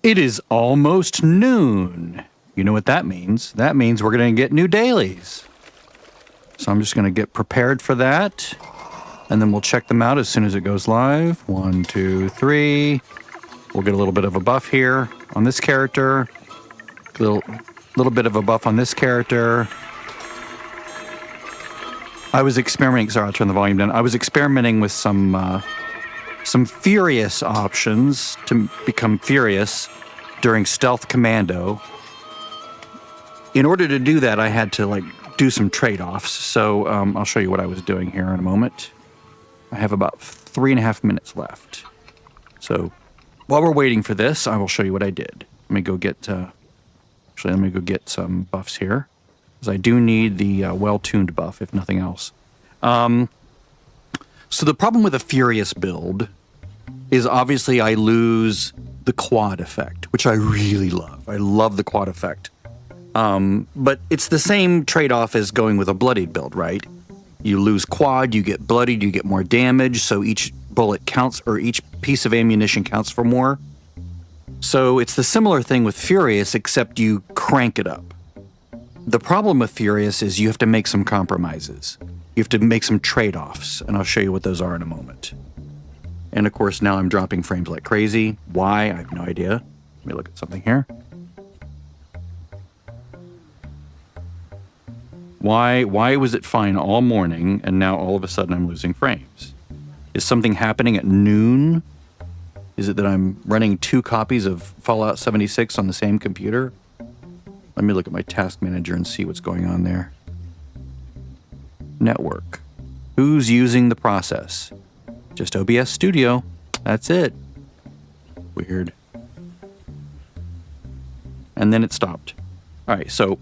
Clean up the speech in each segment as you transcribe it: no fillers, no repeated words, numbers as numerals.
It is almost noon. You know what that means? That means we're going to get new dailies. So I'm just going to get prepared for that. And then we'll check them out as soon as it goes live. 1, 2, 3. We'll get a little bit of a buff here on this character. Little bit of a buff on this character. I was experimenting. Sorry, I'll turn the volume down. I was experimenting with some furious options to become furious during stealth commando. In order to do that, I had to do some trade-offs. So I'll show you what I was doing here in a moment. I have about 3.5 minutes left. So while we're waiting for this, I will show you what I did. Let me go get. Actually, let me go get some buffs here, because I do need the well-tuned buff, if nothing else. So the problem with a furious build is obviously I lose the quad effect, which I really love. I love the quad effect. But it's the same trade-off as going with a bloodied build, right? You lose quad, you get bloodied, you get more damage, so each bullet counts, or each piece of ammunition counts for more. So it's the similar thing with Furious, except you crank it up. The problem with Furious is you have to make some compromises. You have to make some trade-offs, and I'll show you what those are in a moment. And of course, now I'm dropping frames like crazy. Why? I have no idea. Let me look at something here. Why was it fine all morning, and now all of a sudden I'm losing frames? Is something happening at noon? Is it that I'm running 2 copies of Fallout 76 on the same computer? Let me look at my task manager and see what's going on there. Network. Who's using the process? Just OBS Studio. That's it. Weird. And then it stopped. All right, so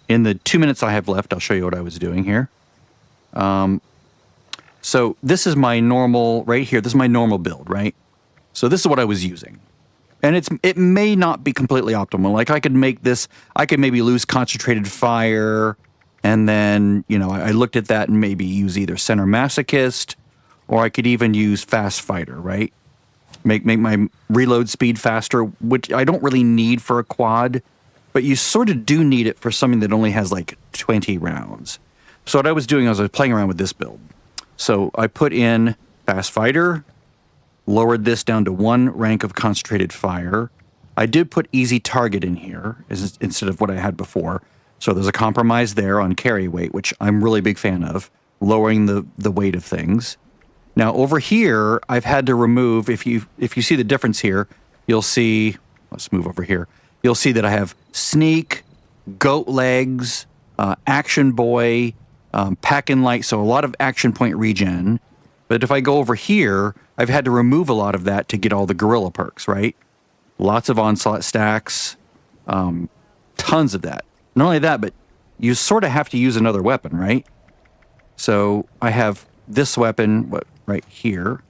in the 2 minutes I have left, I'll show you what I was doing here. So this is my normal, right here, this is my normal build, right? So this is what I was using. And it may not be completely optimal. Like I could make this, I could maybe lose concentrated fire, and then, you know, I looked at that and maybe use either Center Masochist, or I could even use Fast Fighter, right? Make my reload speed faster, which I don't really need for a quad, but you sort of do need it for something that only has like 20 rounds. So what I was doing was I was playing around with this build. So I put in Fast Fighter, lowered this down to 1 rank of concentrated fire. I did put Easy Target in here instead of what I had before. So there's a compromise there on carry weight, which I'm really a big fan of, lowering the weight of things. Now over here, I've had to remove, if you see the difference here, you'll see, let's move over here. You'll see that I have Sneak, Goat Legs, Action Boy, Pack and Light, so a lot of action point regen. But if I go over here, I've had to remove a lot of that to get all the gorilla perks, right? Lots of onslaught stacks, tons of that. Not only that, but you sort of have to use another weapon, right? So I have this weapon right here,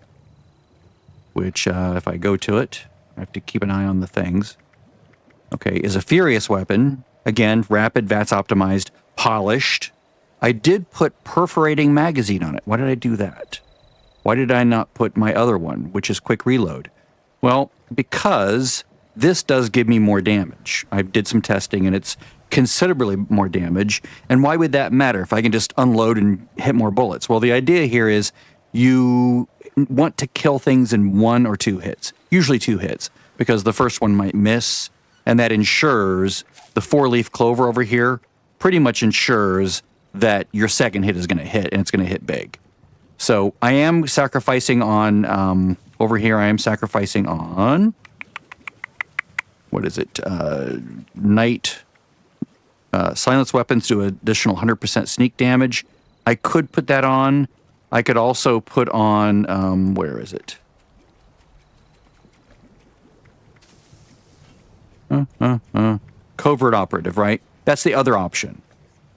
which if I go to it, I have to keep an eye on the things. Okay, is a Furious weapon. Again, rapid, VATS optimized, polished. I did put perforating magazine on it. Why did I do that? Why did I not put my other one, which is quick reload? Well, because this does give me more damage. I did some testing and it's considerably more damage. And why would that matter if I can just unload and hit more bullets? Well, the idea here is you want to kill things in 1 or 2 hits, usually 2 hits, because the first one might miss, and that ensures the 4-leaf clover over here pretty much ensures that your second hit is going to hit, and it's going to hit big. So I am sacrificing on, over here I am sacrificing on, what is it, Night, silence weapons do additional 100% sneak damage. I could put that on. I could also put on, where is it? Covert operative, right? That's the other option.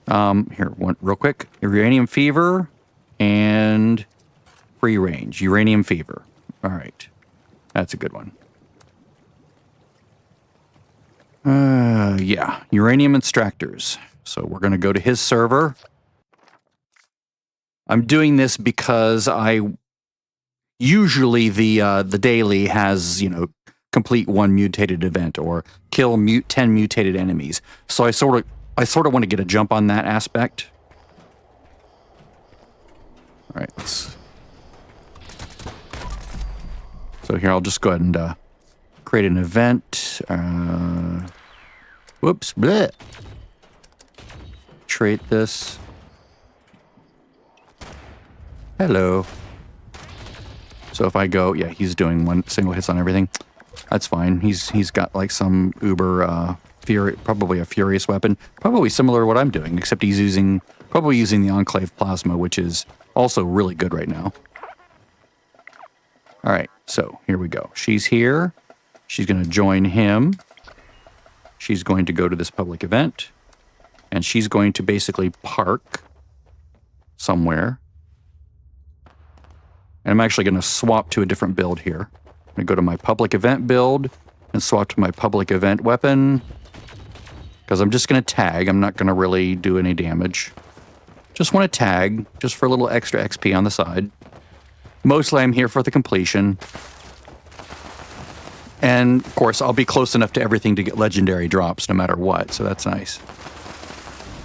Here, one real quick. Uranium fever and free range. Uranium fever. All right. That's a good one. Yeah. Uranium extractors. So we're going to go to his server. I'm doing this because usually the daily has, you know, complete one mutated event or kill 10 mutated enemies. So I sort of want to get a jump on that aspect. All right, so here I'll just go ahead and create an event. Whoops, bleh. Trait this. Hello. So if I go, yeah, he's doing one single hits on everything. That's fine. He's got like some uber probably a furious weapon, probably similar to what I'm doing, except he's probably using the Enclave plasma, which is also really good right now. All right, so here we go. She's here. She's going to join him. She's going to go to this public event, and she's going to basically park somewhere. And I'm actually going to swap to a different build here. I'm going to go to my public event build and swap to my public event weapon, because I'm just going to tag. I'm not going to really do any damage. Just want to tag, just for a little extra XP on the side. Mostly I'm here for the completion. And, of course, I'll be close enough to everything to get legendary drops no matter what, so that's nice.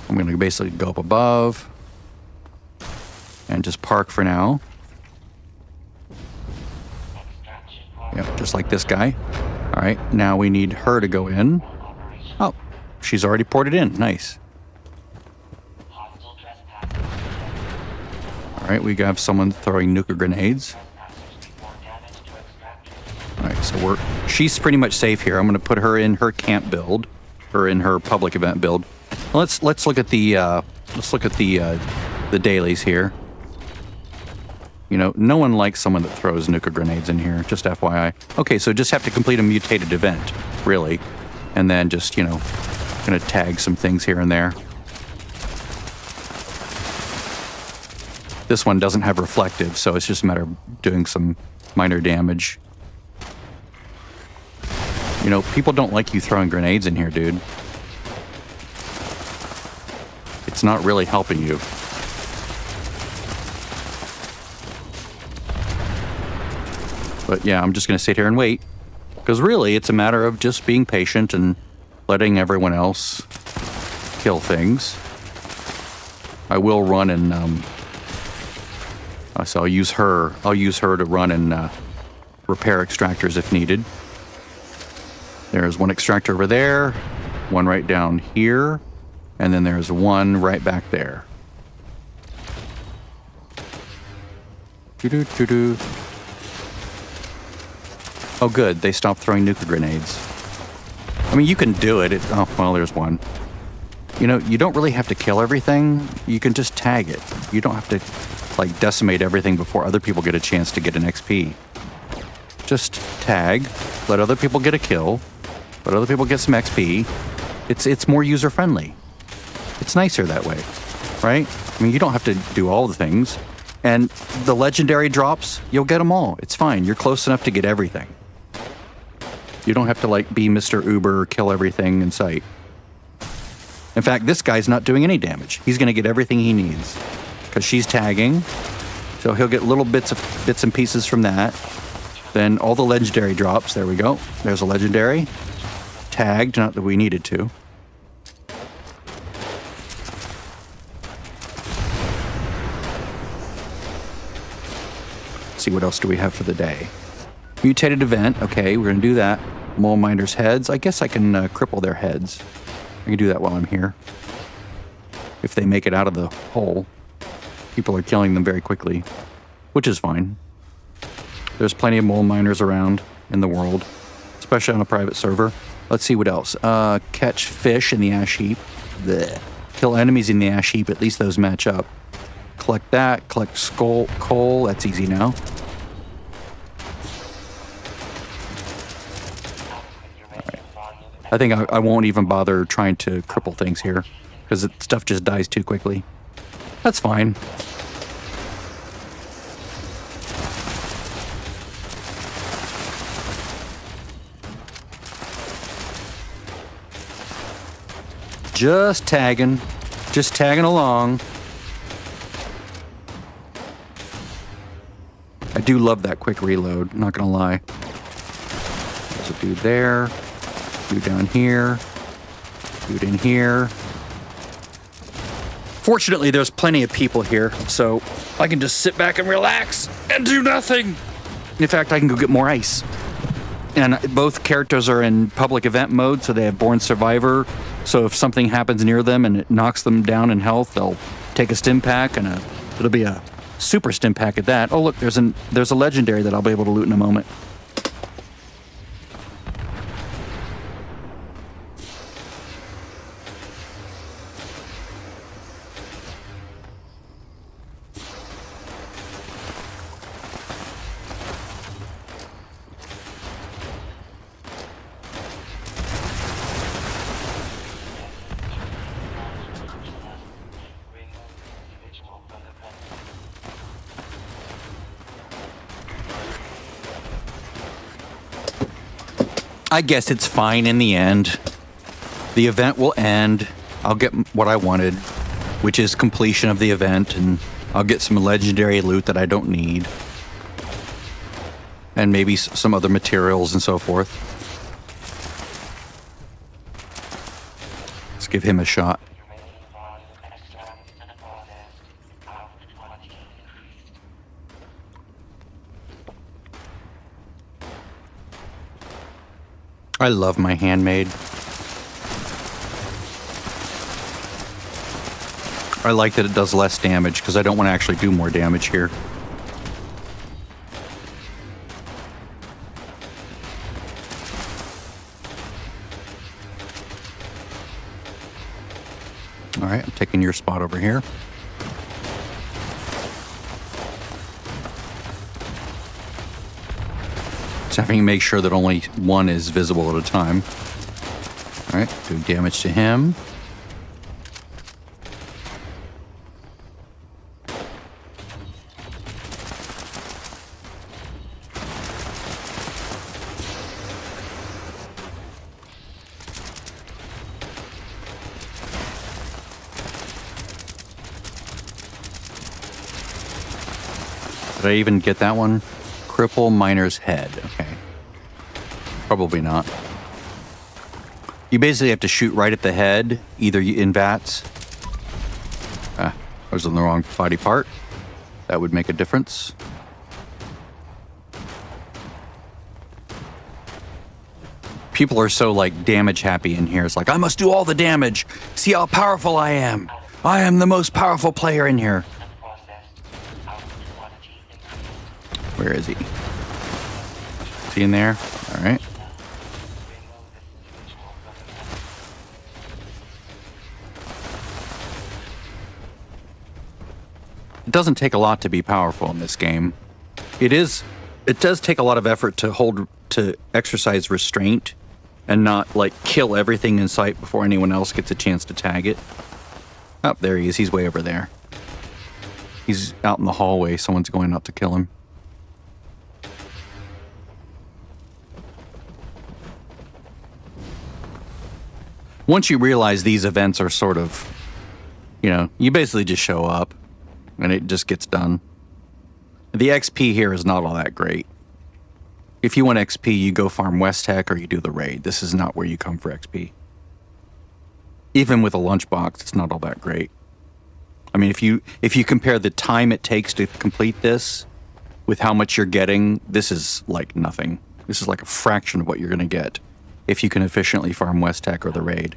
I'm going to basically go up above and just park for now. Yep, just like this guy. All right, now we need her to go in. Oh, she's already ported in. Nice. All right, we have someone throwing nuclear grenades. All right, so she's pretty much safe here. I'm going to put her in her camp build, or in her public event build. Let's look at the dailies here. You know, no one likes someone that throws nuclear grenades in here, just FYI. Okay, so just have to complete a mutated event, really. And then just, you know, gonna tag some things here and there. This one doesn't have reflective, so it's just a matter of doing some minor damage. You know, people don't like you throwing grenades in here, dude. It's not really helping you. But yeah, I'm just going to sit here and wait. Because really, it's a matter of just being patient and letting everyone else kill things. I will run and... so I'll use her to run and repair extractors if needed. There's one extractor over there, one right down here, and then there's one right back there. Doo-doo-doo-doo. Oh, good. They stopped throwing nuclear grenades. I mean, you can do it. Oh, well, there's one. You know, you don't really have to kill everything. You can just tag it. You don't have to, like, decimate everything before other people get a chance to get an XP. Just tag, let other people get a kill, let other people get some XP. It's more user-friendly. It's nicer that way, right? I mean, you don't have to do all the things. And the legendary drops, you'll get them all. It's fine. You're close enough to get everything. You don't have to, like, be Mr. Uber, kill everything in sight. In fact, this guy's not doing any damage. He's going to get everything he needs because she's tagging. So he'll get little bits and pieces from that. Then all the legendary drops. There we go. There's a legendary. Tagged, not that we needed to. Let's see, what else do we have for the day? Mutated event. Okay, we're going to do that. Mole miners' heads. I guess I can cripple their heads. I can do that while I'm here. If they make it out of the hole. People are killing them very quickly, which is fine. There's plenty of mole miners around in the world, especially on a private server. Let's see what else. Catch fish in the ash heap. Blech. Kill enemies in the ash heap. At least those match up. Collect that. Collect coal. That's easy now. I think I won't even bother trying to cripple things here because stuff just dies too quickly. That's fine. Just tagging along. I do love that quick reload, not gonna lie. There's a dude there. Dude down here. Dude in here. Fortunately, there's plenty of people here, so I can just sit back and relax and do nothing. In fact, I can go get more ice. And both characters are in public event mode, so they have Born Survivor. So if something happens near them and it knocks them down in health, they'll take a stim pack, and it'll be a super stim pack at that. Oh, look, there's a legendary that I'll be able to loot in a moment. I guess it's fine in the end. The event will end. I'll get what I wanted, which is completion of the event, and I'll get some legendary loot that I don't need. And maybe some other materials and so forth. Let's give him a shot. I love my handmade. I like that it does less damage because I don't want to actually do more damage here. All right, I'm taking your spot over here. Having to make sure that only one is visible at a time. All right, do damage to him. Did I even get that one? Cripple miner's head. Okay. Probably not. You basically have to shoot right at the head, either in VATS. I was on the wrong body part. That would make a difference. People are so, like, damage happy in here. It's like, I must do all the damage. See how powerful I am. I am the most powerful player in here. Where is he? Is he in there? All right. It doesn't take a lot to be powerful in this game. It does take a lot of effort to exercise restraint and not, like, kill everything in sight before anyone else gets a chance to tag it. Oh, there he is. He's way over there. He's out in the hallway. Someone's going out to kill him. Once you realize these events are sort of, you basically just show up and it just gets done. The XP here is not all that great. If you want XP, you go farm West Tech or you do the raid. This is not where you come for XP. Even with a lunchbox, it's not all that great. I mean, if you compare the time it takes to complete this with how much you're getting, this is like nothing. This is like a fraction of what you're going to get if you can efficiently farm West Tech or the raid.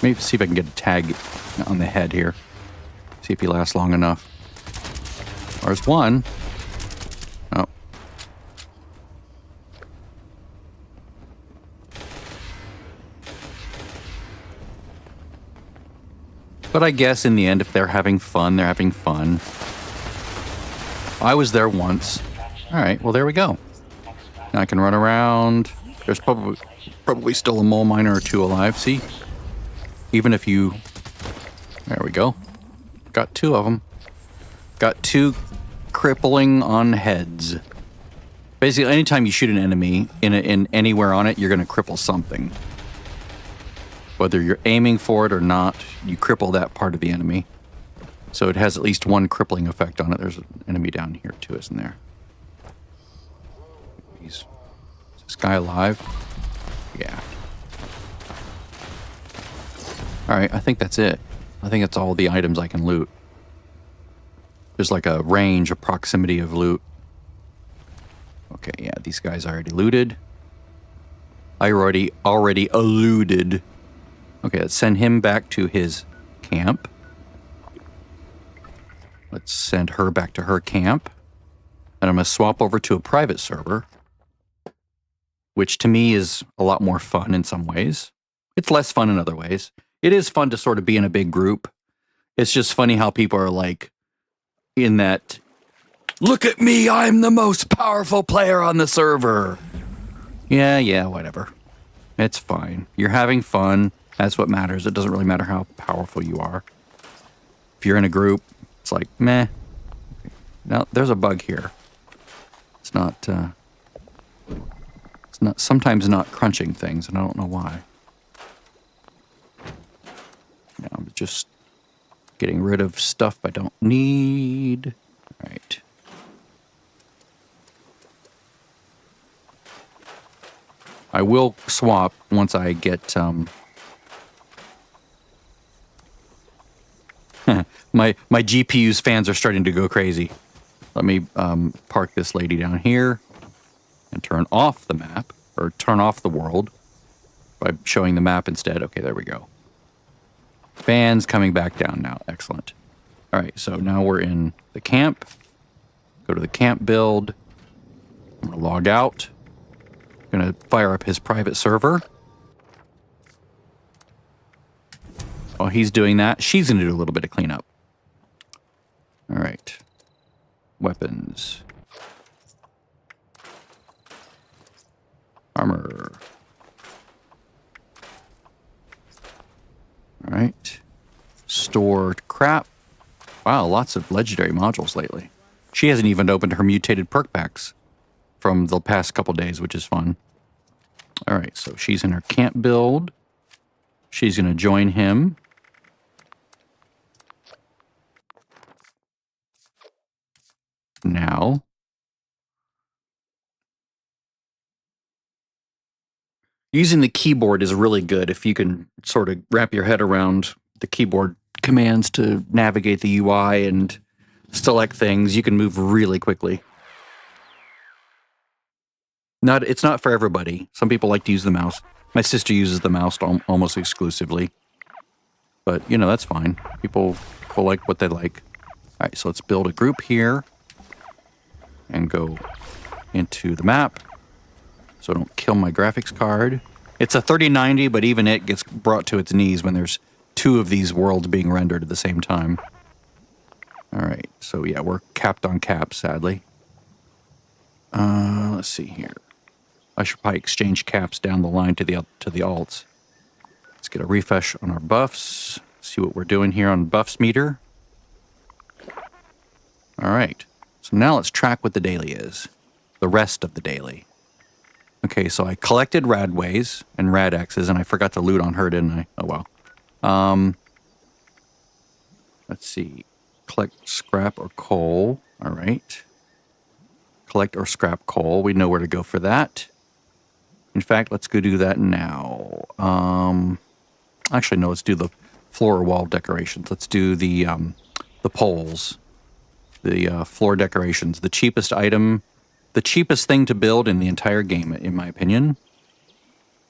Maybe see if I can get a tag on the head here. See if he lasts long enough. There's one. Oh. But I guess in the end, if they're having fun, they're having fun. I was there once. All right, well, there we go. Now I can run around. There's probably still a mole miner or two alive. See? Even if you... There we go. Got two of them. Got two crippling on heads. Basically, anytime you shoot an enemy in anywhere on it, you're going to cripple something. Whether you're aiming for it or not, you cripple that part of the enemy. So it has at least one crippling effect on it. There's an enemy down here too, isn't there? Is this guy alive? Yeah. Alright, I think that's it. I think that's all the items I can loot. There's like a range, a proximity of loot. Okay, yeah, these guys I already looted. I already alluded. Okay, let's send him back to his camp. Let's send her back to her camp. And I'm going to swap over to a private server, which to me is a lot more fun in some ways. It's less fun in other ways. It is fun to sort of be in a big group. It's just funny how people are like in that, look at me, I'm the most powerful player on the server. Yeah, whatever. It's fine. You're having fun. That's what matters. It doesn't really matter how powerful you are. If you're in a group, it's like, meh. Okay. Now, there's a bug here. It's not sometimes not crunching things, and I don't know why. Yeah, I'm just getting rid of stuff I don't need. All right. I will swap once I get my GPU's fans are starting to go crazy. Let me park this lady down here and turn off the map, or turn off the world by showing the map instead. Okay, there we go. Fans coming back down now. Excellent. All right, so now we're in the camp. Go to the camp build. I'm going to log out. I'm going to fire up his private server. While he's doing that, she's going to do a little bit of cleanup. All right. Weapons. Armor. All right. Stored crap. Wow, lots of legendary modules lately. She hasn't even opened her mutated perk packs from the past couple days, which is fun. All right, so she's in her camp build. She's going to join him. Now. Using the keyboard is really good if you can sort of wrap your head around the keyboard commands to navigate the UI and select things. You can move really quickly. It's not for everybody. Some people like to use the mouse. My sister uses the mouse almost exclusively. But, you know, that's fine. People like what they like. All right, so let's build a group here and go into the map so I don't kill my graphics card. It's a 3090, but even it gets brought to its knees when there's two of these worlds being rendered at the same time. All right, so yeah, we're capped on caps, sadly. Let's see here. I should probably exchange caps down the line to the alts. Let's get a refresh on our buffs. See what we're doing here on BuffsMeter. All right, so now let's track what the daily is. The rest of the daily. Okay, so I collected Radways and Radx's, and I forgot to loot on her, didn't I? Oh, well. Let's see. Collect scrap or coal. All right. Collect or scrap coal. We know where to go for that. In fact, let's go do that now. Actually, no, let's do the floor or wall decorations. Let's do the poles. The floor decorations. The cheapest item... The cheapest thing to build in the entire game, in my opinion,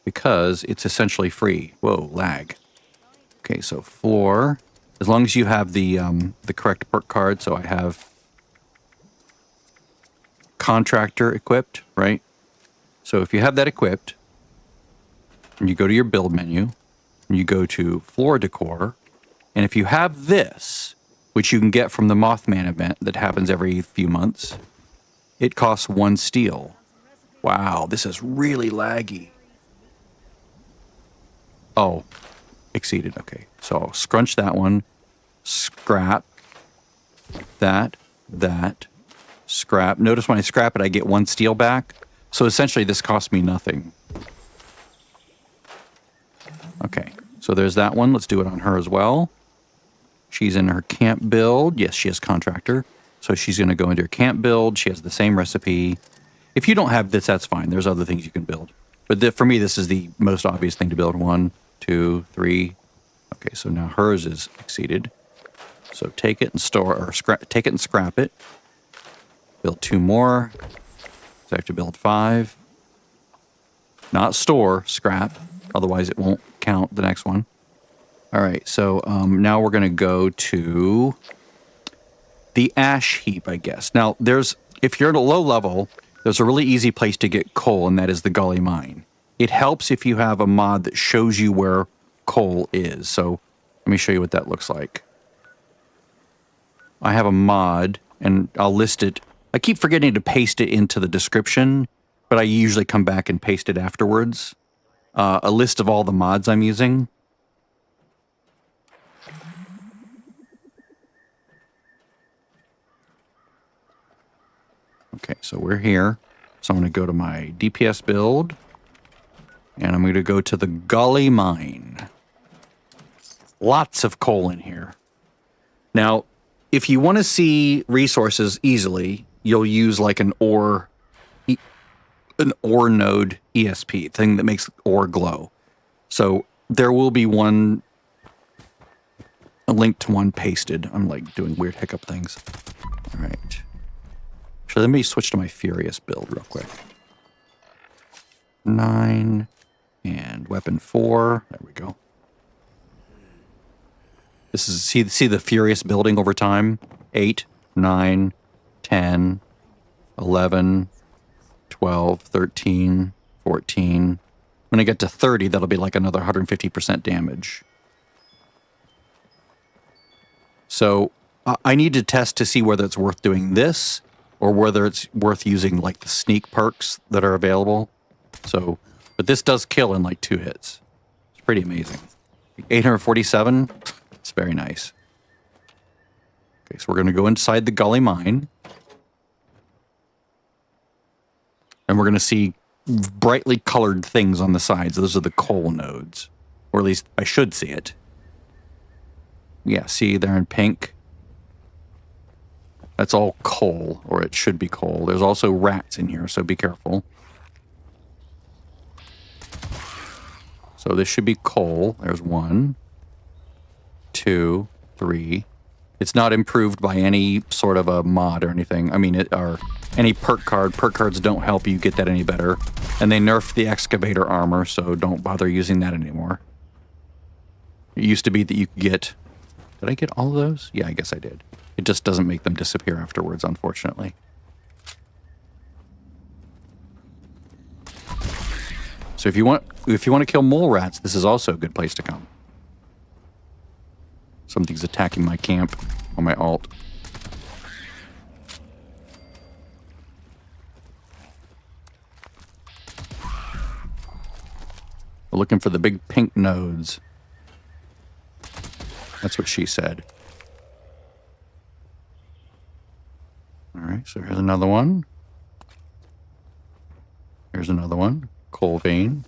because it's essentially free. Whoa, lag. Okay, so floor. As long as you have the correct perk card, so I have contractor equipped, right? So if you have that equipped, and you go to your build menu, and you go to floor decor, and if you have this, which you can get from the Mothman event that happens every few months, it costs 1 steel. Wow, this is really laggy. Oh, exceeded. Okay, so I'll scrunch that one. Scrap. That. Scrap. Notice when I scrap it, I get 1 steel back. So essentially, this costs me nothing. Okay, so there's that one. Let's do it on her as well. She's in her camp build. Yes, she has contractor. So she's going to go into her camp build. She has the same recipe. If you don't have this, that's fine. There's other things you can build. But for me, this is the most obvious thing to build. 1, 2, 3. Okay, so now hers is exceeded. So take it and store, or take it and scrap it. Build 2 more. So I have to build 5. Not store, scrap. Otherwise, it won't count the next one. All right, so now we're going to go to the ash heap, I guess. Now, if you're at a low level, there's a really easy place to get coal, and that is the gully mine. It helps if you have a mod that shows you where coal is. So let me show you what that looks like. I have a mod, and I'll list it. I keep forgetting to paste it into the description, but I usually come back and paste it afterwards. A list of all the mods I'm using. Okay, so we're here. So I'm going to go to my DPS build, and I'm going to go to the gully mine. Lots of coal in here. Now, if you want to see resources easily, you'll use like an ore node ESP, thing that makes ore glow. So there will be a link to one pasted. I'm like doing weird hiccup things. All right. So let me switch to my Furious build real quick. 9 and weapon 4. There we go. This is see the Furious building over time. 8, 9, 10, 11, 12, 13, 14. When I get to 30, that'll be like another 150% damage. So I need to test to see whether it's worth doing this or whether it's worth using like the sneak perks that are available. So, but this does kill in like 2 hits. It's pretty amazing. 847, it's very nice. Okay, so we're going to go inside the gully mine. And we're going to see brightly colored things on the sides. Those are the coal nodes. Or at least I should see it. Yeah, see there in pink? That's all coal, or it should be coal. There's also rats in here, so be careful. So this should be coal. There's 1, 2, 3. It's not improved by any sort of a mod or anything. I mean, or any perk card. Perk cards don't help you get that any better. And they nerfed the excavator armor, so don't bother using that anymore. It used to be that you could get... Did I get all of those? Yeah, I guess I did. It just doesn't make them disappear afterwards, unfortunately. So if you want to kill mole rats, this is also a good place to come. Something's attacking my camp on my alt. We're looking for the big pink nodes. That's what she said. All right, so here's another one. Here's another one. Coal vein.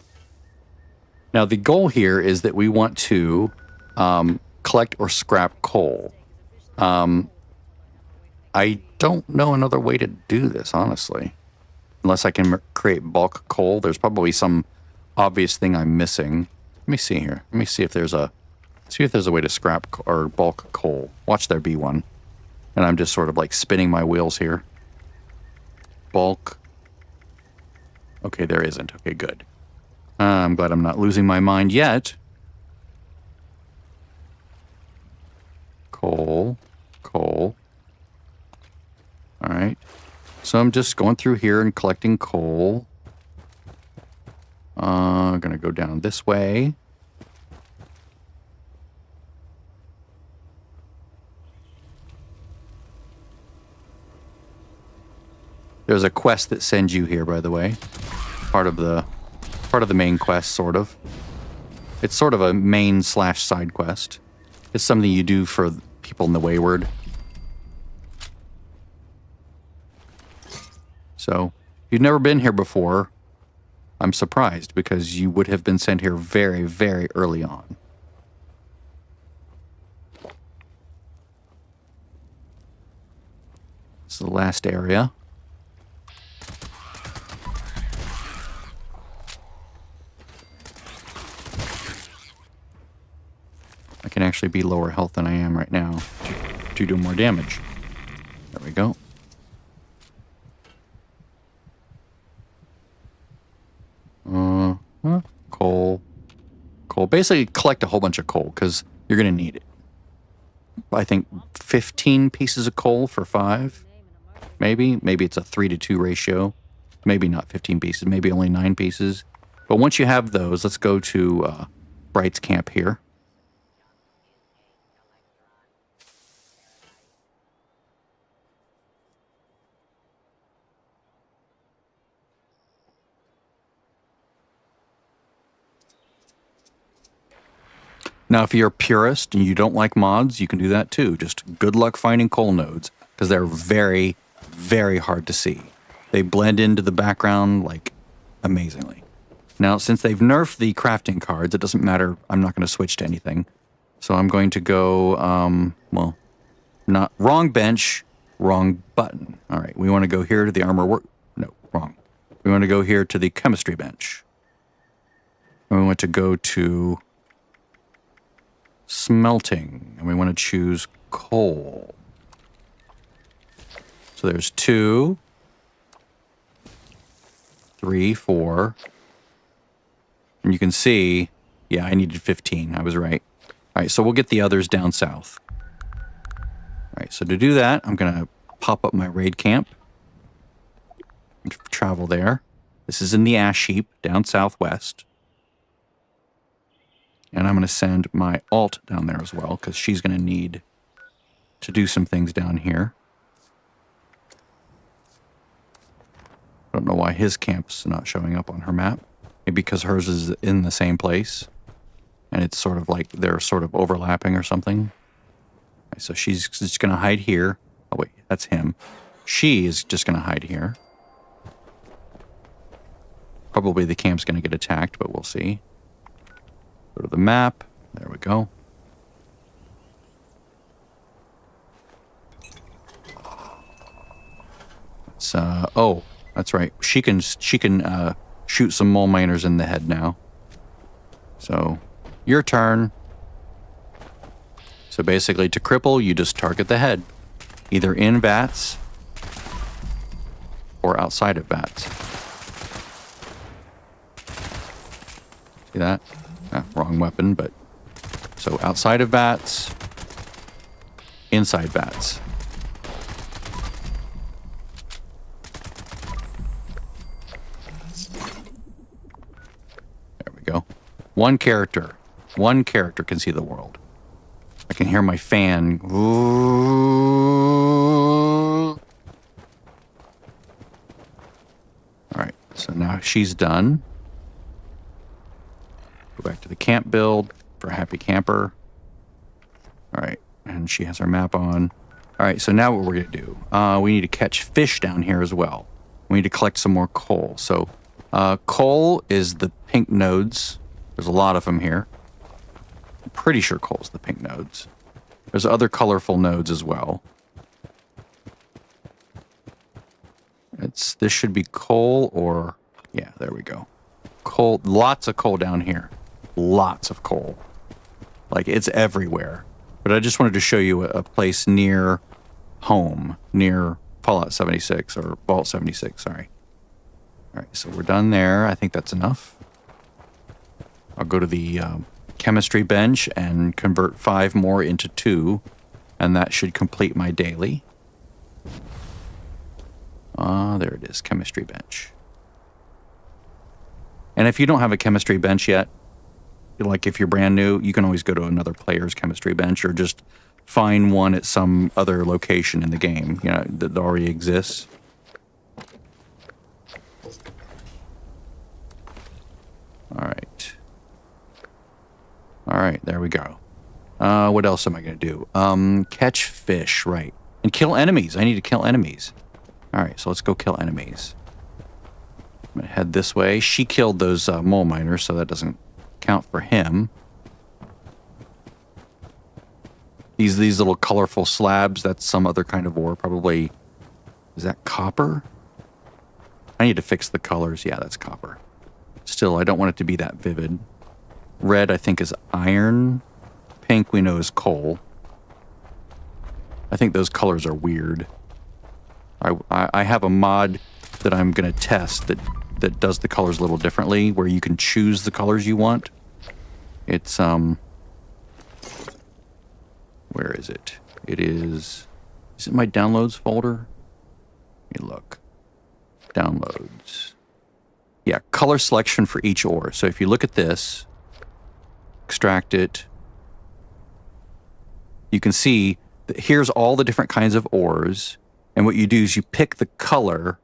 Now, the goal here is that we want to collect or scrap coal. I don't know another way to do this, honestly. Unless I can create bulk coal. There's probably some obvious thing I'm missing. Let me see here. Let me see if there's a way to scrap or bulk coal. Watch there be one. And I'm just sort of like spinning my wheels here. Bulk. Okay, there isn't. Okay, good. I'm glad I'm not losing my mind yet. Coal. Coal. All right. So I'm just going through here and collecting coal. I'm going to go down this way. There's a quest that sends you here, by the way. Part of the main quest, sort of. It's sort of a main/side quest. It's something you do for people in the Wayward. So, if you've never been here before, I'm surprised because you would have been sent here very, very early on. This is the last area. can actually be lower health than I am right now to do more damage. There we go. Coal. Coal. Basically, collect a whole bunch of coal, because you're going to need it. I think 15 pieces of coal for 5. Maybe. Maybe it's a 3-to-2 ratio. Maybe not 15 pieces. Maybe only 9 pieces. But once you have those, let's go to Bright's camp here. Now, if you're a purist and you don't like mods, you can do that too. Just good luck finding coal nodes, because they're very, very hard to see. They blend into the background, like, amazingly. Now, since they've nerfed the crafting cards, it doesn't matter. I'm not going to switch to anything. So I'm going to go, well, not wrong bench, wrong button. All right, we want to go here to the armor work. No, wrong. We want to go here to the chemistry bench. And we want to go to smelting, and we want to choose coal. So there's 2, 3, 4. And you can see, yeah, I needed 15. I was right. All right, so we'll get the others down south. All right, so to do that, I'm going to pop up my raid camp. Travel there. This is in the ash heap down southwest. And I'm going to send my alt down there as well, because she's going to need to do some things down here. I don't know why his camp's not showing up on her map. Maybe because hers is in the same place. And it's sort of like they're sort of overlapping or something. Right, so she's just going to hide here. Oh, wait, that's him. She is just going to hide here. Probably the camp's going to get attacked, but we'll see. Go to the map. There we go. It's, oh, that's right. She can shoot some mole miners in the head now. So, your turn. So basically, to cripple, you just target the head. Either in vats or outside of vats. See that? Ah, wrong weapon, but... So outside of vats, inside vats. There we go. One character can see the world. I can hear my fan. All right, so now she's done. Go back to the camp build for Happy Camper. All right, and she has her map on. All right, so now what we're going to do, we need to catch fish down here as well. We need to collect some more coal. So coal is the pink nodes. There's a lot of them here. I'm pretty sure coal is the pink nodes. There's other colorful nodes as well. This should be coal or... Yeah, there we go. Coal, lots of coal down here. Lots of coal. Like, it's everywhere. But I just wanted to show you a place near home, near Fallout 76, or Vault 76, sorry. All right, so we're done there. I think that's enough. I'll go to the chemistry bench and convert 5 more into 2, and that should complete my daily. There it is, chemistry bench. And if you don't have a chemistry bench yet, like if you're brand new, you can always go to another player's chemistry bench or just find one at some other location in the game, you know, that already exists. All right. All right, there we go. What else am I going to do? Catch fish, right. And kill enemies. I need to kill enemies. All right, so let's go kill enemies. I'm going to head this way. She killed those mole miners, so that doesn't count for him. These little colorful slabs, that's some other kind of ore. Probably, is that copper? I need to fix the colors. Yeah, that's copper. Still, I don't want it to be that vivid. Red, I think, is iron. Pink we know is coal. I think those colors are weird. I have a mod that I'm going to test that does the colors a little differently, where you can choose the colors you want. It's, where is it? Is it my downloads folder? Let me look. Downloads. Yeah, color selection for each ore. So if you look at this, extract it, you can see that here's all the different kinds of ores. And what you do is you pick the color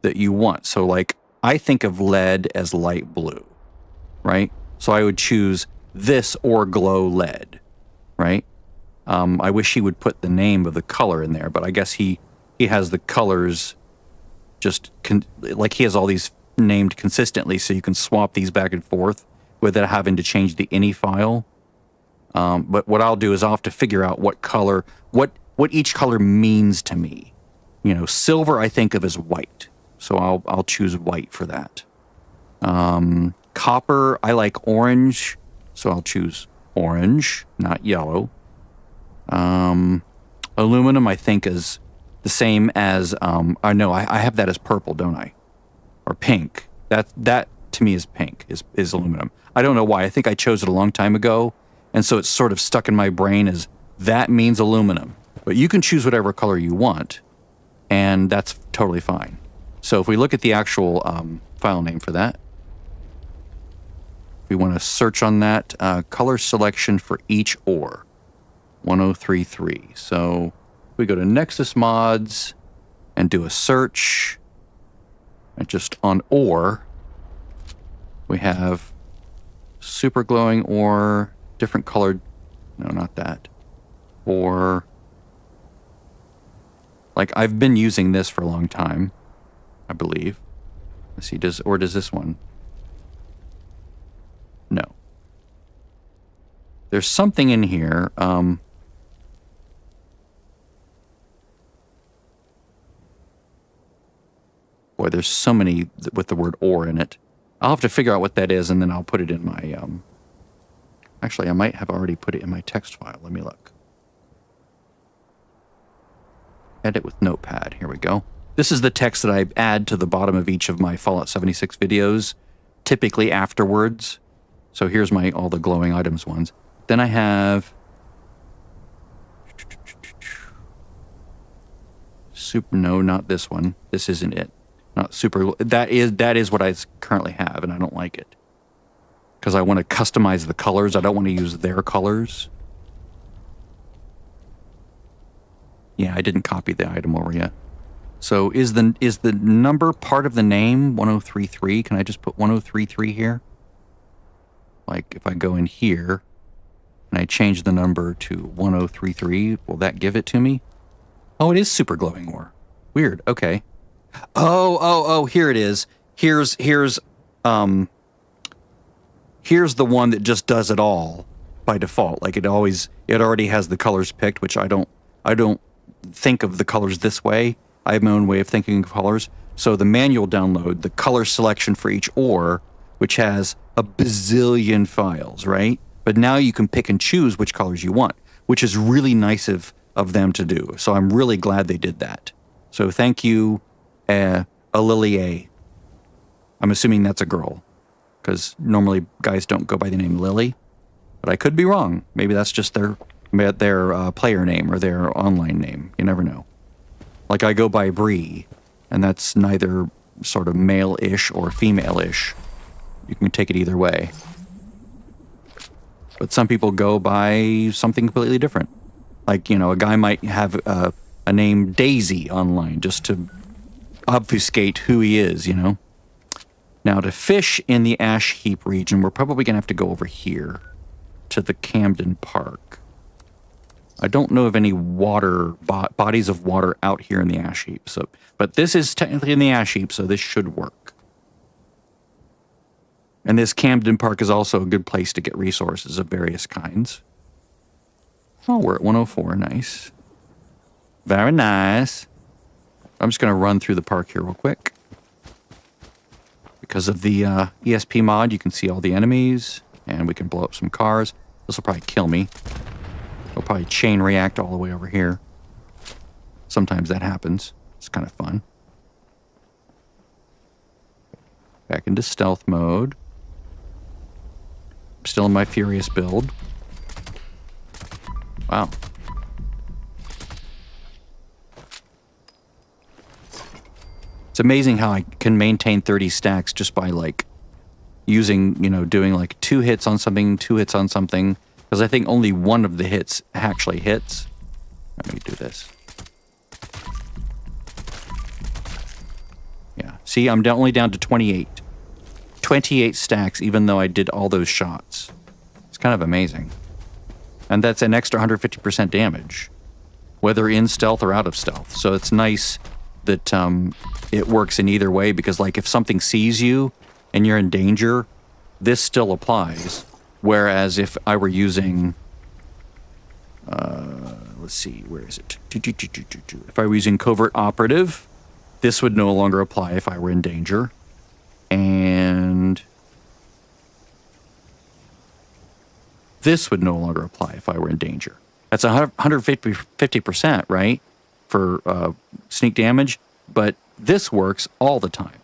that you want. So like, I think of lead as light blue, right? So I would choose this ore glow lead, right? I wish he would put the name of the color in there, but I guess he has the colors just like he has all these named consistently, so you can swap these back and forth without having to change the ini file. But what I'll do is I'll have to figure out what color, what each color means to me. You know, silver I think of as white, so I'll choose white for that. Copper I like orange, so I'll choose orange, not yellow. Aluminum I think is the same as I know I have that as purple, don't I? Or pink. That to me is pink, is aluminum. I don't know why. I think I chose it a long time ago, and so it's sort of stuck in my brain as that means aluminum. But you can choose whatever color you want, and that's totally fine. So if we look at the actual file name for that, we want to search on that color selection for each ore. 1033. So we go to Nexus Mods and do a search. And just on ore, we have super glowing ore, different colored, no, not that. Or, like I've been using this for a long time, I believe. Let's see, does this one? No. There's something in here. Boy, there's so many with the word ore in it. I'll have to figure out what that is, and then I'll put it in my, actually, I might have already put it in my text file. Let me look. Edit with Notepad. Here we go. This is the text that I add to the bottom of each of my Fallout 76 videos, typically afterwards. So here's all the glowing items ones. Then I have no, not this one. This isn't it. Not super. That is what I currently have, and I don't like it because I want to customize the colors. I don't want to use their colors. Yeah, I didn't copy the item over yet. So is the number part of the name 1033? Can I just put 1033 here? Like if I go in here and I change the number to 1033, will that give it to me? Oh, it is super glowing ore. Weird. Okay. Oh, here it is. Here's the one that just does it all by default. Like it already has the colors picked, which I don't think of the colors this way. I have my own way of thinking of colors. So the manual download, the color selection for each ore, which has a bazillion files, right? But now you can pick and choose which colors you want, which is really nice of them to do. So I'm really glad they did that. So thank you, Lily. I'm assuming that's a girl, because normally guys don't go by the name Lily, but I could be wrong. Maybe that's just their player name or their online name. You never know. Like I go by Bree, and that's neither sort of male-ish or female-ish. You can take it either way. But some people go by something completely different. Like, you know, a guy might have a name Daisy online just to obfuscate who he is, you know? Now, to fish in the ash heap region, we're probably going to have to go over here to the Camden Park. I don't know of any water, bodies of water out here in the ash heap. So, but this is technically in the ash heap, so this should work. And this Camden Park is also a good place to get resources of various kinds. Oh, we're at 104. Nice. Very nice. I'm just going to run through the park here real quick. Because of the ESP mod, you can see all the enemies, and we can blow up some cars. This will probably kill me. It'll probably chain react all the way over here. Sometimes that happens. It's kind of fun. Back into stealth mode. I'm still in my Furious build. Wow. It's amazing how I can maintain 30 stacks just by like using, you know, doing like 2 hits on something, 2 hits on something. Because I think only one of the hits actually hits. Let me do this. Yeah. See, I'm only down to 28. 28 stacks, even though I did all those shots. It's kind of amazing. And that's an extra 150% damage, whether in stealth or out of stealth. So it's nice that it works in either way, because like if something sees you and you're in danger, this still applies. Whereas if I were using, let's see, where is it? If I were using Covert Operative, this would no longer apply if I were in danger. And this would no longer apply if I were in danger. That's 150%, right? For sneak damage, but this works all the time.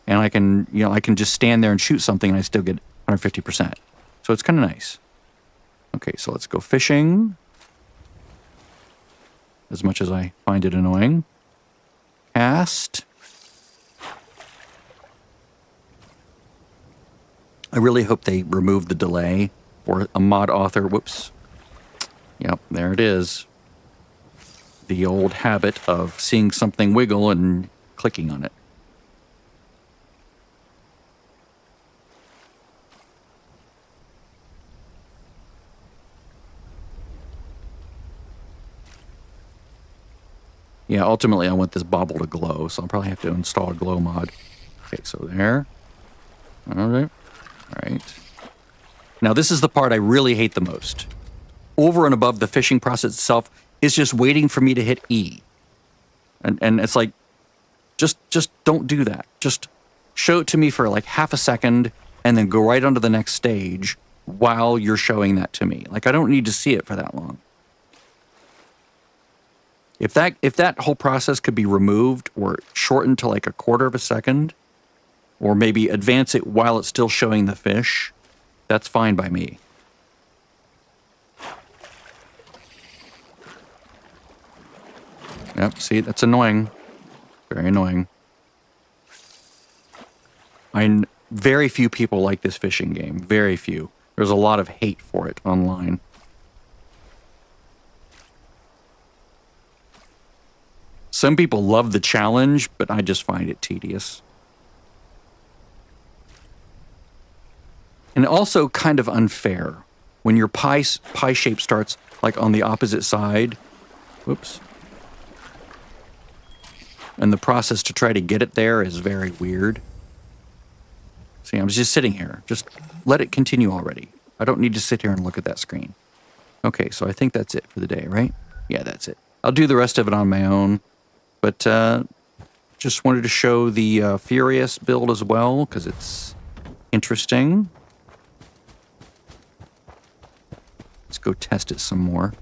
And I can, you know, I can just stand there and shoot something and I still get 150%. So it's kind of nice. Okay, so let's go fishing. As much as I find it annoying. Cast. I really hope they remove the delay for a mod author. Whoops. Yep, there it is. The old habit of seeing something wiggle and clicking on it. Yeah, ultimately I want this bobble to glow, so I'll probably have to install a glow mod. Okay, so there. All right. All right. Now this is the part I really hate the most. Over and above the fishing process itself is just waiting for me to hit E. And it's like, just don't do that. Just show it to me for like half a second and then go right on to the next stage while you're showing that to me. Like I don't need to see it for that long. If that whole process could be removed or shortened to like a quarter of a second, or maybe advance it while it's still showing the fish, that's fine by me. Yep, see, that's annoying. Very annoying. Very few people like this fishing game. Very few. There's a lot of hate for it online. Some people love the challenge, but I just find it tedious. And also kind of unfair. When your pie shape starts like on the opposite side, whoops. And the process to try to get it there is very weird. See, I'm just sitting here. Just let it continue already. I don't need to sit here and look at that screen. Okay, so I think that's it for the day, right? Yeah, that's it. I'll do the rest of it on my own. But just wanted to show the Furious build as well, because it's interesting. Let's go test it some more.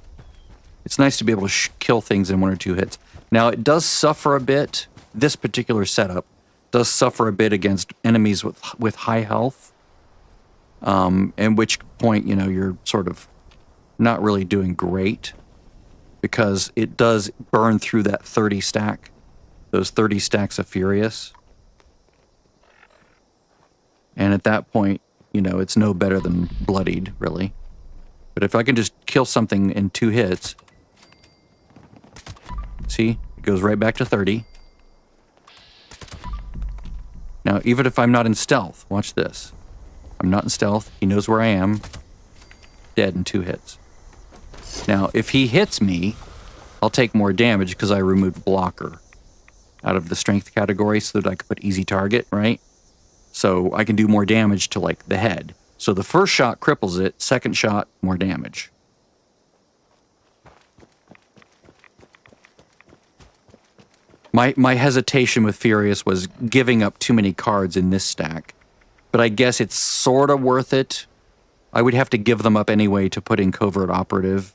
It's nice to be able to kill things in 1 or 2 hits. Now, it does suffer a bit. This particular setup does suffer a bit against enemies with high health. At which point, you know, you're sort of not really doing great, because it does burn through that 30 stack, those 30 stacks of Furious. And at that point, you know, it's no better than bloodied, really. But if I can just kill something in 2 hits, see, it goes right back to 30. Now, even if I'm not in stealth, watch this. I'm not in stealth. He knows where I am. Dead in 2 hits. Now, if he hits me, I'll take more damage because I removed blocker out of the strength category so that I could put easy target, right? So I can do more damage to like the head. So the first shot cripples it, second shot, more damage. My hesitation with Furious was giving up too many cards in this stack, but I guess it's sort of worth it. I would have to give them up anyway to put in Covert Operative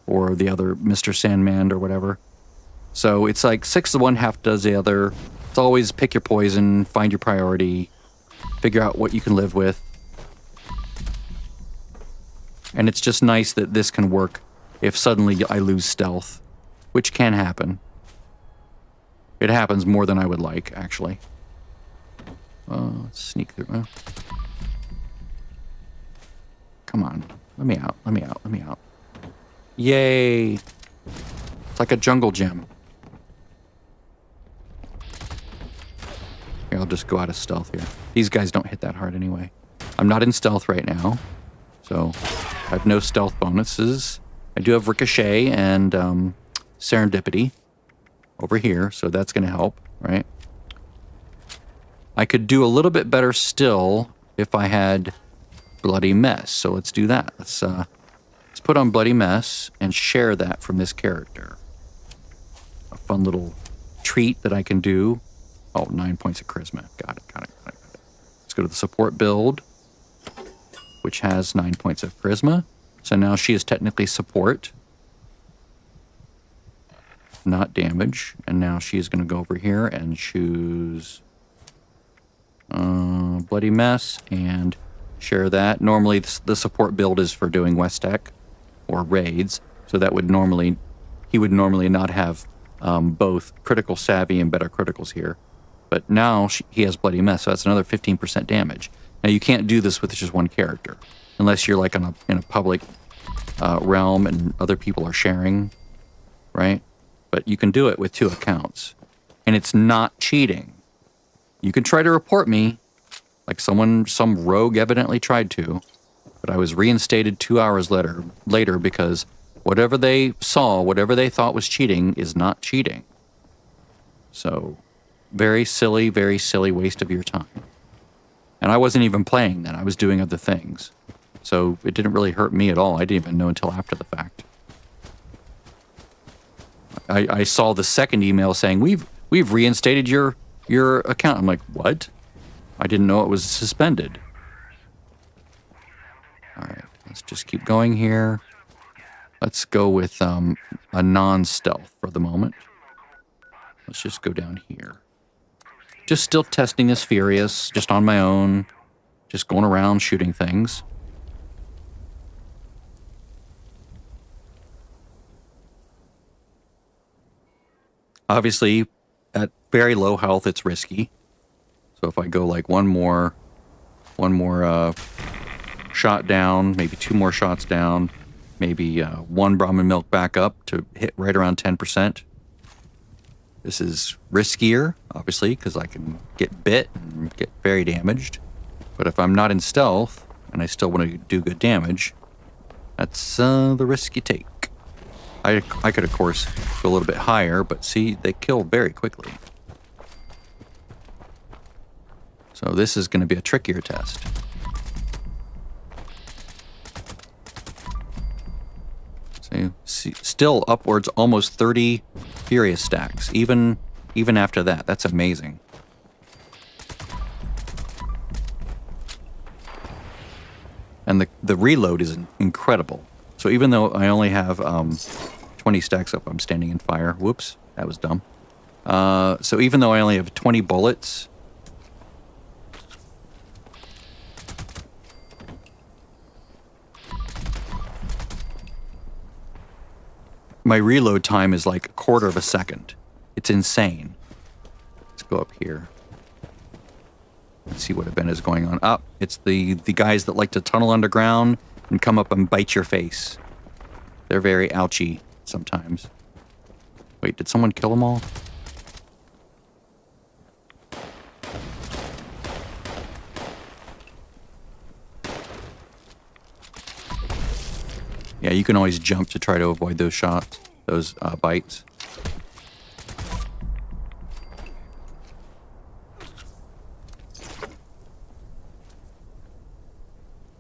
or the other Mr. Sandman or whatever. So it's like 6 of one, half does the other. It's always pick your poison, find your priority, figure out what you can live with. And it's just nice that this can work if suddenly I lose stealth, which can happen. It happens more than I would like, actually. Let's sneak through. Come on. Let me out. Let me out. Let me out. Yay. It's like a jungle gym. Here, I'll just go out of stealth here. These guys don't hit that hard anyway. I'm not in stealth right now, so I have no stealth bonuses. I do have Ricochet and Serendipity over here, so that's going to help, right? I could do a little bit better still if I had Bloody Mess, so let's do that. Let's put on Bloody Mess and share that from this character. A fun little treat that I can do. Oh, 9 points of charisma. Got it. Let's go to the support build, which has 9 points of charisma. So now she is technically support, not damage. And now she's going to go over here and choose Bloody Mess and share that. Normally, the support build is for doing West Tech or raids, so that would normally, he would normally not have both critical savvy and better criticals here. But now he has Bloody Mess, so that's another 15% damage. Now you can't do this with just one character, unless you're like in a public realm and other people are sharing, right? But you can do it with 2 accounts, and it's not cheating. You can try to report me, like some rogue evidently tried to, but I was reinstated 2 hours later because whatever they saw, whatever they thought was cheating is not cheating. So, very silly waste of your time. And I wasn't even playing then. I was doing other things. So it didn't really hurt me at all. I didn't even know until after the fact. I saw the second email saying, we've reinstated your account. I'm like, what? I didn't know it was suspended. All right, let's just keep going here. Let's go with a non-stealth for the moment. Let's just go down here. Just still testing this Furious, just on my own. Just going around shooting things. Obviously, at very low health, it's risky. So if I go like one more shot down, maybe 2 more shots down, maybe 1 Brahmin milk back up to hit right around 10%. This is riskier, obviously, because I can get bit and get very damaged. But if I'm not in stealth and I still want to do good damage, that's the risk you take. I could, of course, go a little bit higher, but see, they kill very quickly. So this is going to be a trickier test. See, still upwards almost 30 Furious stacks, even after that. That's amazing. And the reload is incredible. So even though I only have 20 stacks up, I'm standing in fire. Whoops, that was dumb. So even though I only have 20 bullets, my reload time is like 1/4 of a second. It's insane. Let's go up here. Let's see what event is going on. Up, it's the guys that like to tunnel underground and come up and bite your face. They're very ouchy sometimes. Wait, did someone kill them all? Yeah, you can always jump to try to avoid those shots, those bites.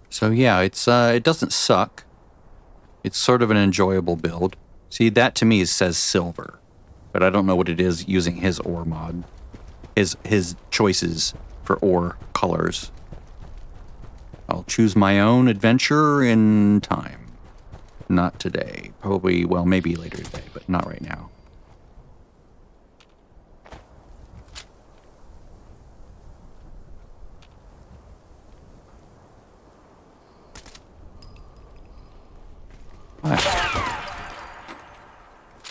So yeah, it doesn't suck. It's sort of an enjoyable build. See, that to me says silver, but I don't know what it is using his ore mod. His choices for ore colors. I'll choose my own adventure in time. Not today. Probably, well, maybe later today, but not right now.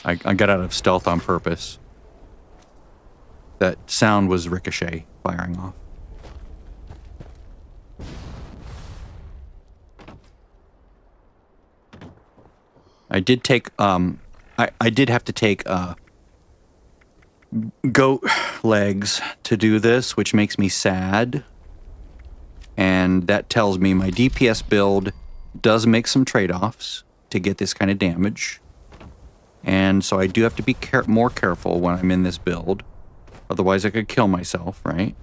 I got out of stealth on purpose. That sound was Ricochet firing off. I did take, I did have to take, goat legs to do this, which makes me sad. And that tells me my DPS build does make some trade-offs to get this kind of damage. And so I do have to be more careful when I'm in this build. Otherwise I could kill myself, right?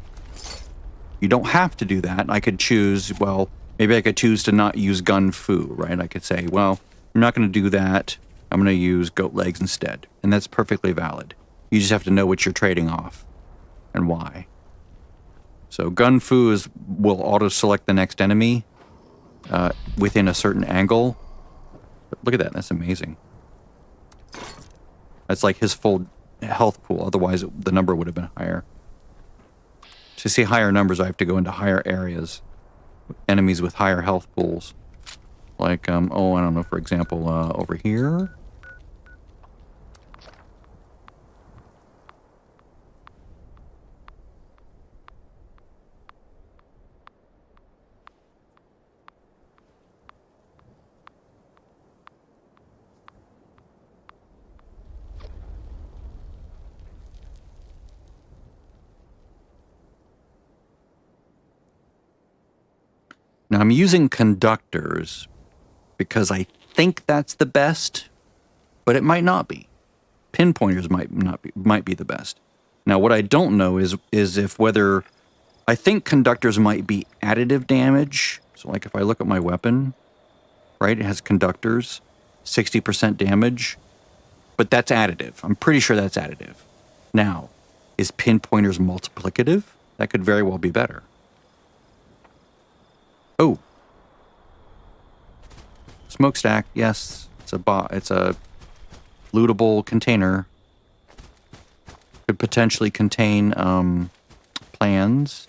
You don't have to do that. I could choose, well, maybe I could choose to not use gun fu, right? I could say, well, I'm not going to do that. I'm going to use goat legs instead. And that's perfectly valid. You just have to know what you're trading off and why. So gun fu will auto-select the next enemy within a certain angle. But look at that. That's amazing. That's like his full health pool. Otherwise, the number would have been higher. To see higher numbers, I have to go into higher areas. Enemies with higher health pools. Like, oh, I don't know, for example, over here. Now, I'm using conductors because I think that's the best, but it might not be. Pinpointers might be the best. Now, what I don't know is if whether I think conductors might be additive damage. So, like if I look at my weapon, right, it has conductors, 60% damage, but that's additive. I'm pretty sure that's additive. Now, is pinpointers multiplicative? That could very well be better. Oh, smokestack. Yes, it's a lootable container. Could potentially contain plans.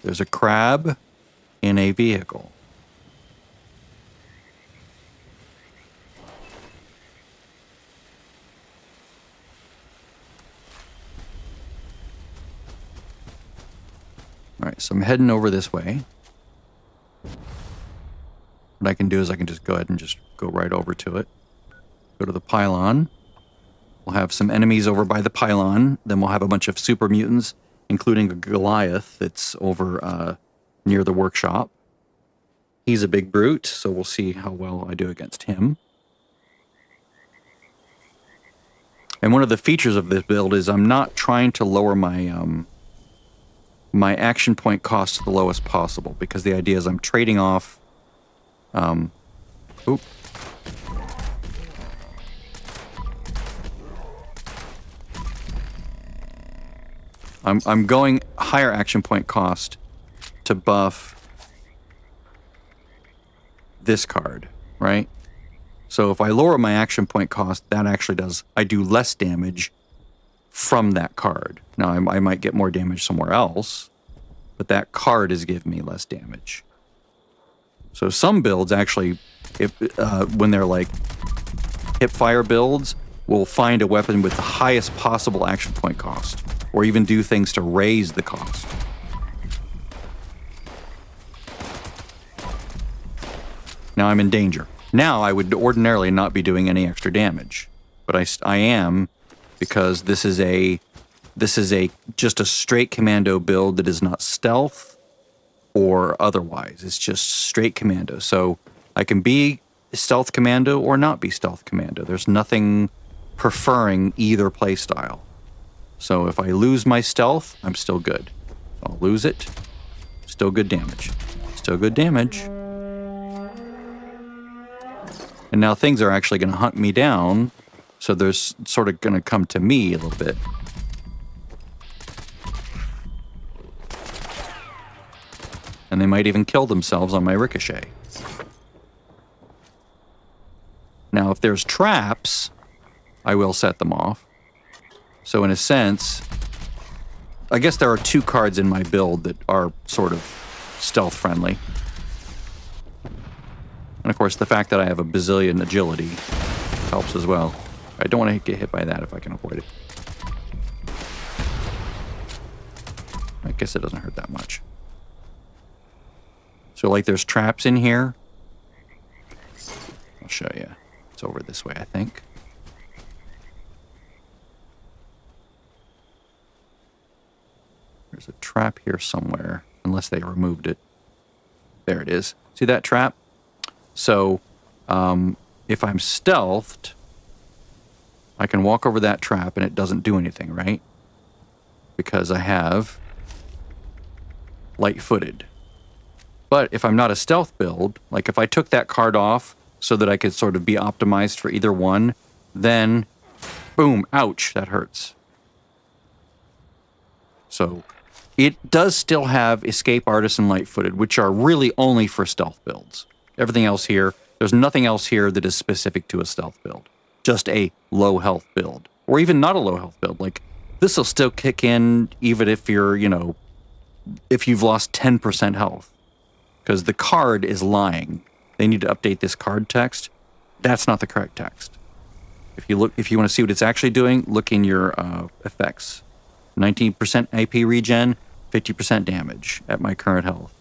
There's a crab in a vehicle. All right, so I'm heading over this way. What I can do is I can just go ahead and just go right over to it. Go to the pylon. We'll have some enemies over by the pylon. Then we'll have a bunch of super mutants, including a Goliath that's over near the workshop. He's a big brute, so we'll see how well I do against him. And one of the features of this build is I'm not trying to lower my my action point cost to the lowest possible, because the idea is I'm trading off oop. I'm going higher action point cost to buff this card, right? So if I lower my action point cost, that actually does, I do less damage from that card. Now, I might get more damage somewhere else, but that card is giving me less damage. So some builds actually, when they're like hip fire builds, will find a weapon with the highest possible action point cost, or even do things to raise the cost. Now I'm in danger. Now I would ordinarily not be doing any extra damage, but I am, because this is just a straight commando build that is not stealth or otherwise. It's just straight commando. So I can be stealth commando or not be stealth commando. There's nothing preferring either playstyle. So if I lose my stealth, I'm still good. I'll lose it. Still good damage. Still good damage. And now things are actually going to hunt me down, so they're sort of going to come to me a little bit. And they might even kill themselves on my ricochet. Now, if there's traps, I will set them off. So in a sense, I guess there are 2 cards in my build that are sort of stealth friendly. And of course, the fact that I have a bazillion agility helps as well. I don't want to get hit by that if I can avoid it. I guess it doesn't hurt that much. So like there's traps in here. I'll show you. It's over this way, I think. There's a trap here somewhere, unless they removed it. There it is. See that trap? So if I'm stealthed, I can walk over that trap and it doesn't do anything, right? Because I have light-footed. But if I'm not a stealth build, like if I took that card off so that I could sort of be optimized for either one, then boom, ouch, that hurts. So it does still have Escape Artist and Light-footed, which are really only for stealth builds. Everything else here, there's nothing else here that is specific to a stealth build. Just a low health build. Or even not a low health build. Like, this will still kick in even if you're, you know, if you've lost 10% health. Because the card is lying. They need to update this card text. That's not the correct text. If you want to see what it's actually doing, look in your effects. 19% AP regen, 50% damage at my current health.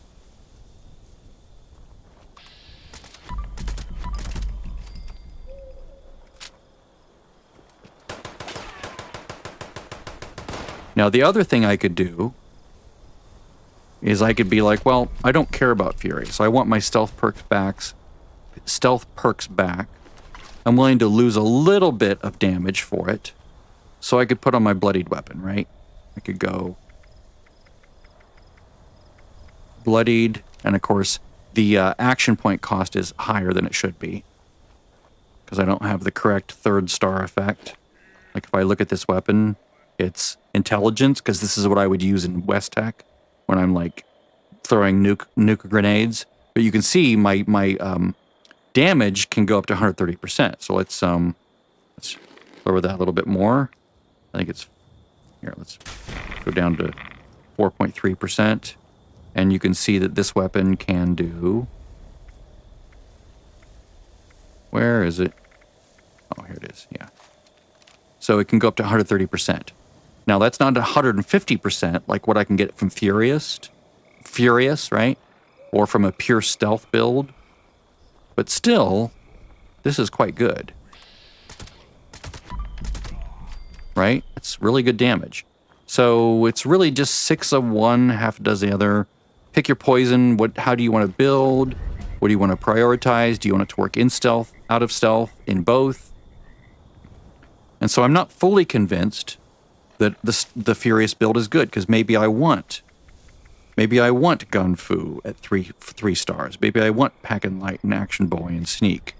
Now, the other thing I could do is I could be like, well, I don't care about Fury, so I want my stealth perks back. I'm willing to lose a little bit of damage for it, so I could put on my bloodied weapon, right? I could go bloodied, and of course, the action point cost is higher than it should be, because I don't have the correct 3rd star effect. Like, if I look at this weapon, it's intelligence, because this is what I would use in West Tech when I'm like throwing nuke grenades. But you can see my damage can go up to 130%. So let's lower that a little bit more. I think it's here. Let's go down to 4.3%, and you can see that this weapon can do. Where is it? Oh, here it is. Yeah. So it can go up to 130%. Now, that's not 150% like what I can get from Furious, right? Or from a pure stealth build. But still, this is quite good. Right? It's really good damage. So it's really just 6 of one, half a dozen the other. Pick your poison. How do you want to build? What do you want to prioritize? Do you want it to work in stealth, out of stealth, in both? And so I'm not fully convinced that the Furious build is good, because maybe I want Gun Fu at 3 stars. Maybe I want Pack and Light and Action Boy and Sneak,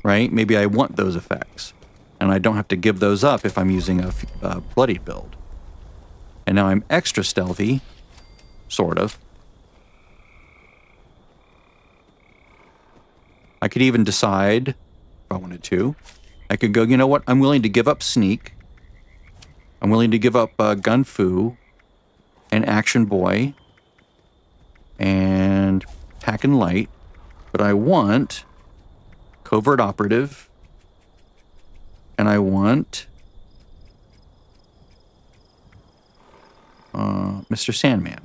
right? Maybe I want those effects, and I don't have to give those up if I'm using a bloodied build. And now I'm extra stealthy, sort of. I could even decide, if I wanted to, I could go, you know what, I'm willing to give up Sneak. I'm willing to give up Gun Fu and Action Boy and Pack and Light, but I want Covert Operative, and I want Mr. Sandman,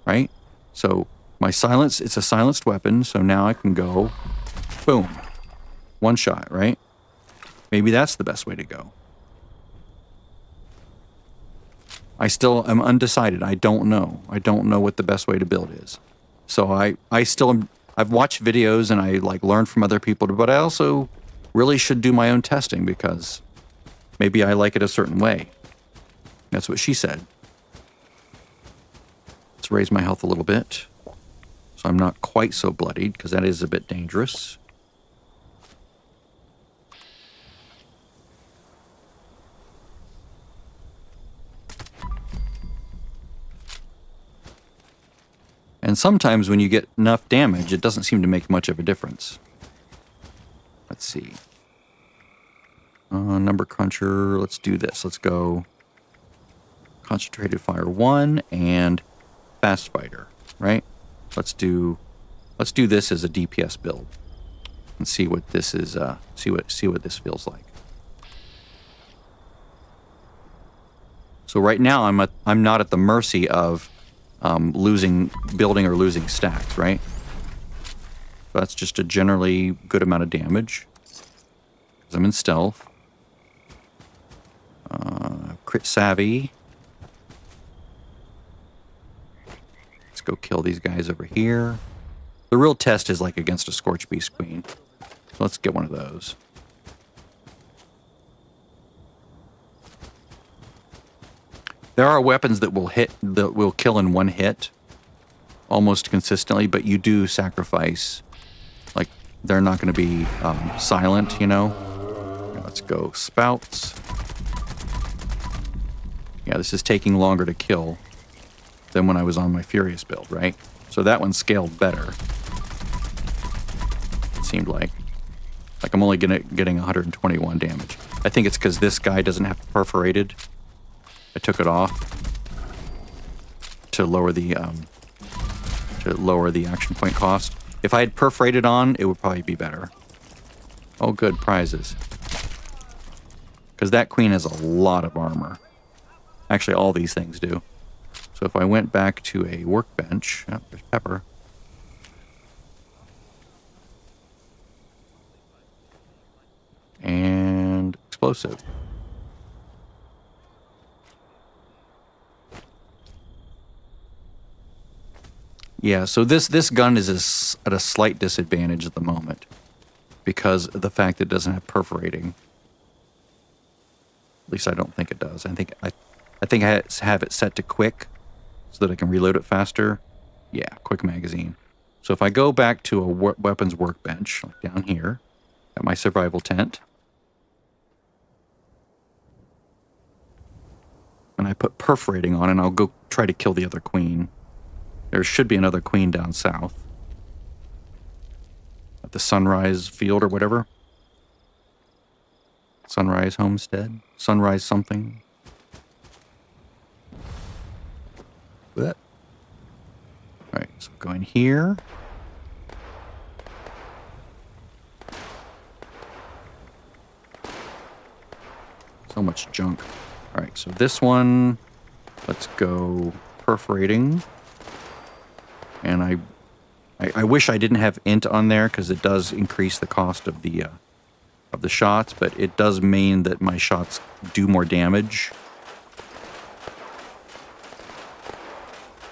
right? So my silence, it's a silenced weapon, so now I can go, boom, one shot, right? Maybe that's the best way to go. I still am undecided. I don't know. I don't know what the best way to build is. So I still am, I've watched videos and I like learn from other people, but I also really should do my own testing, because maybe I like it a certain way. That's what she said. Let's raise my health a little bit, so I'm not quite so bloodied, because that is a bit dangerous. And sometimes when you get enough damage, it doesn't seem to make much of a difference. Let's see. Number cruncher, let's do this. Let's go concentrated fire 1 and fast fighter, right? Let's do this as a DPS build and see what this is. See what this feels like. So right now I'm not at the mercy of losing building or losing stacks, right? So that's just a generally good amount of damage because I'm in stealth. Crit savvy. Let's go kill these guys over here. The real test is like against a Scorch Beast Queen. So let's get one of those. There are weapons that will kill in one hit almost consistently, but you do sacrifice. Like, they're not going to be silent, you know? Let's go spouts. Yeah, this is taking longer to kill than when I was on my Furious build, right? So that one scaled better. It seemed like. Like I'm only getting 121 damage. I think it's because this guy doesn't have perforated. I took it off to lower the action point cost. If I had perforated on, it would probably be better. Oh, good, prizes. Because that queen has a lot of armor. Actually, all these things do. So if I went back to a workbench, oh, there's Pepper. And explosive. Yeah, so this gun is at a slight disadvantage at the moment because of the fact that it doesn't have perforating. At least I don't think it does. I think I have it set to quick so that I can reload it faster. Yeah, quick magazine. So if I go back to a weapons workbench, like down here, at my survival tent, and I put perforating on, and I'll go try to kill the other queen. There should be another queen down south. At the Sunrise Field or whatever. Sunrise Homestead? Sunrise something? That. Alright, so go in here. So much junk. Alright, so this one, let's go perforating. And I wish I didn't have int on there because it does increase the cost of the shots, but it does mean that my shots do more damage.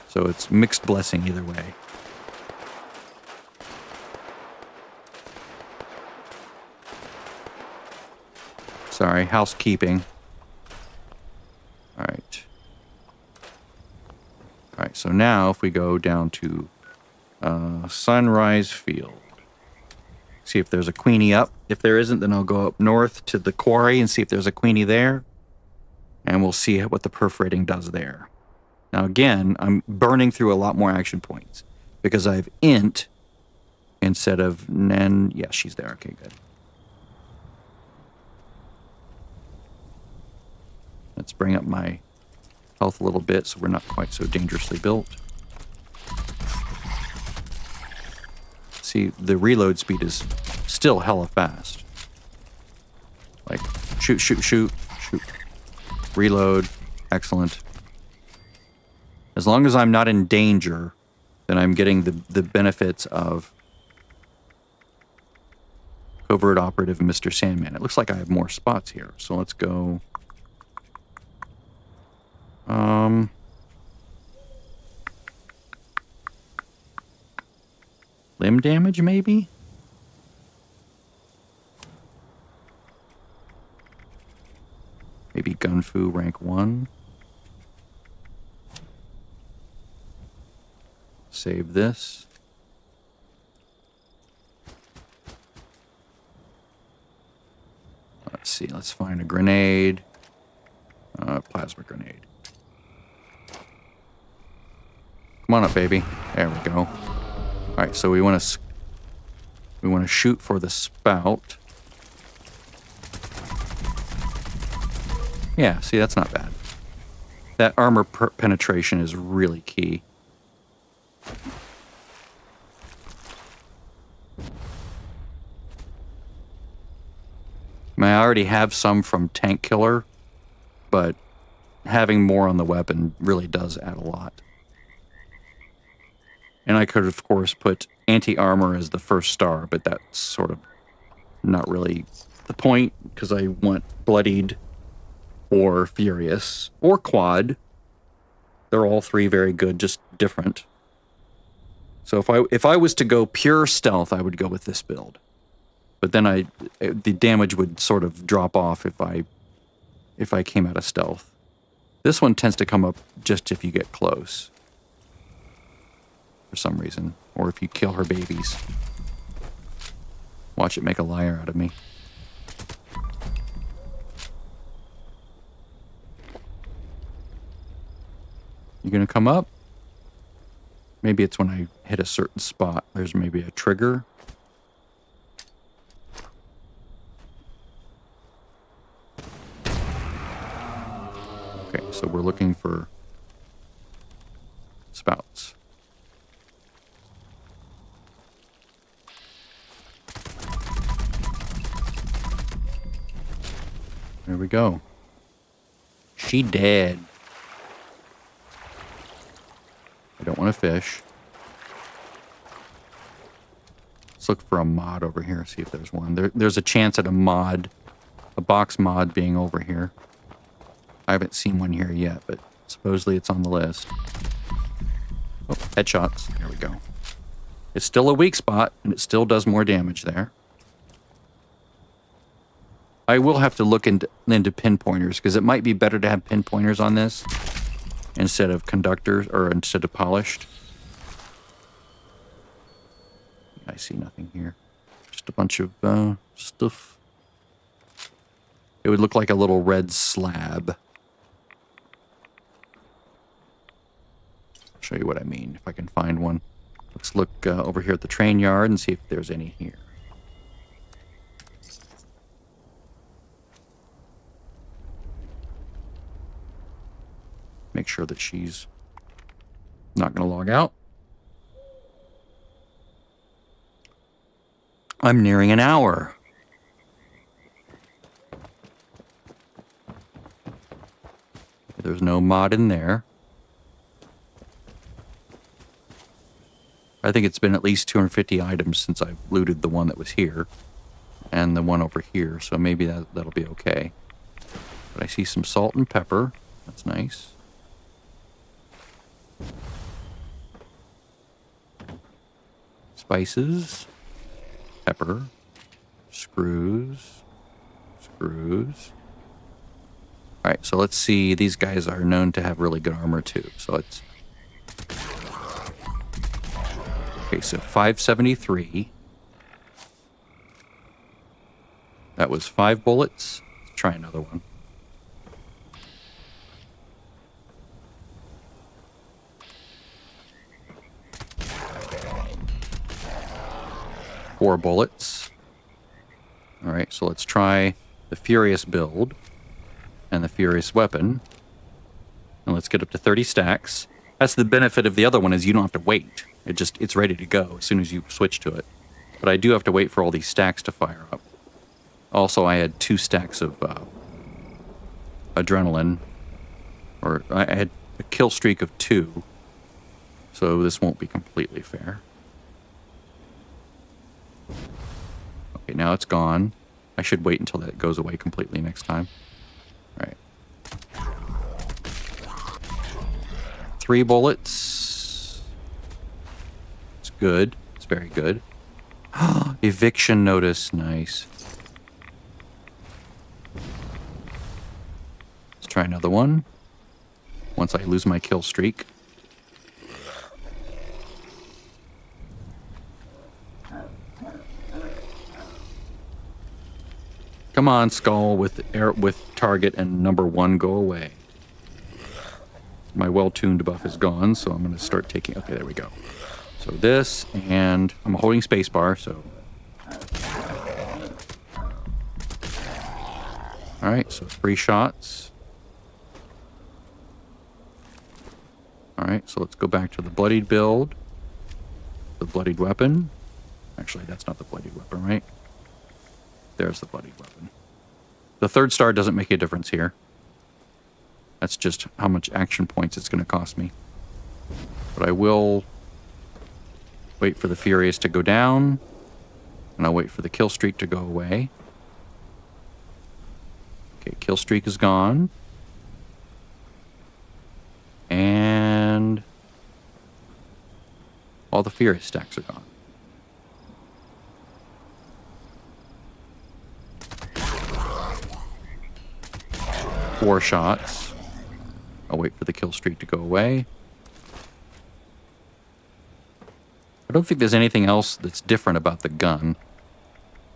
So it's mixed blessing either way. Sorry, housekeeping. All right. All right, so now if we go down to Sunrise Field, see if there's a queenie up. If there isn't, then I'll go up north to the quarry and see if there's a queenie there. And we'll see what the perforating does there. Now again, I'm burning through a lot more action points because I have int instead of nen. Yeah, she's there. Okay, good. Let's bring up my health a little bit so we're not quite so dangerously built. See, the reload speed is still hella fast. Like, shoot, shoot, shoot, shoot. Reload. Excellent. As long as I'm not in danger, then I'm getting the benefits of Covert Operative Mr. Sandman. It looks like I have more spots here, so let's go. Limb damage, maybe? Maybe Gunfu rank 1. Save this. Let's see, let's find a grenade. Plasma grenade. Come on up, baby. There we go. All right, so we want to shoot for the spout. Yeah, see, that's not bad. That armor penetration is really key. I mean, I already have some from Tank Killer, but having more on the weapon really does add a lot. And I could, of course, put anti-armor as the first star, but that's sort of not really the point, because I want bloodied or furious or quad. They're all three very good, just different. So if I was to go pure stealth, I would go with this build. But then the damage would sort of drop off if I came out of stealth. This one tends to come up just if you get close. For some reason. Or if you kill her babies. Watch it make a liar out of me. You gonna come up? Maybe it's when I hit a certain spot. There's maybe a trigger. Okay, so we're looking for spouts. There we go. She dead. I don't want to fish. Let's look for a mod over here, see if there's one. There's a chance at a box mod being over here. I haven't seen one here yet, but supposedly it's on the list. Oh, headshots. There we go. It's still a weak spot, and it still does more damage there. I will have to look into pinpointers, because it might be better to have pinpointers on this instead of conductors, or instead of polished. I see nothing here. Just a bunch of stuff. It would look like a little red slab. I'll show you what I mean, if I can find one. Let's look over here at the train yard and see if there's any here. Make sure that she's not going to log out. I'm nearing an hour. There's no mod in there. I think it's been at least 250 items since I've looted the one that was here and the one over here, so maybe that'll be okay. But I see some salt and pepper. That's nice. Spices, pepper, screws. All right, so let's see. These guys are known to have really good armor too. So let's. Okay, so 573. That was 5 bullets. Let's try another one. Four bullets. All right, so let's try the Furious build and the Furious weapon. And let's get up to 30 stacks. That's the benefit of the other one, is you don't have to wait. It's ready to go as soon as you switch to it. But I do have to wait for all these stacks to fire up. Also, I had 2 stacks of adrenaline. Or I had a kill streak of 2. So this won't be completely fair. Okay, now it's gone. I should wait until that goes away completely next time. All right. 3 bullets. It's good. It's very good. Eviction notice. Nice. Let's try another one. Once I lose my kill streak. Come on, skull with target and number 1, go away. my well-tuned buff is gone, so I'm going to start taking... Okay, there we go. So this, and I'm holding spacebar, so... Alright, so 3 shots. Alright, so let's go back to the bloodied build. The bloodied weapon. Actually, that's not the bloodied weapon, right? There's the bloodied weapon. The 3rd star doesn't make a difference here. That's just how much action points it's going to cost me. But I will wait for the Furious to go down, and I'll wait for the kill streak to go away. Okay, kill streak is gone. And all the Furious stacks are gone. Four shots. I'll wait for the kill streak to go away. I don't think there's anything else that's different about the gun.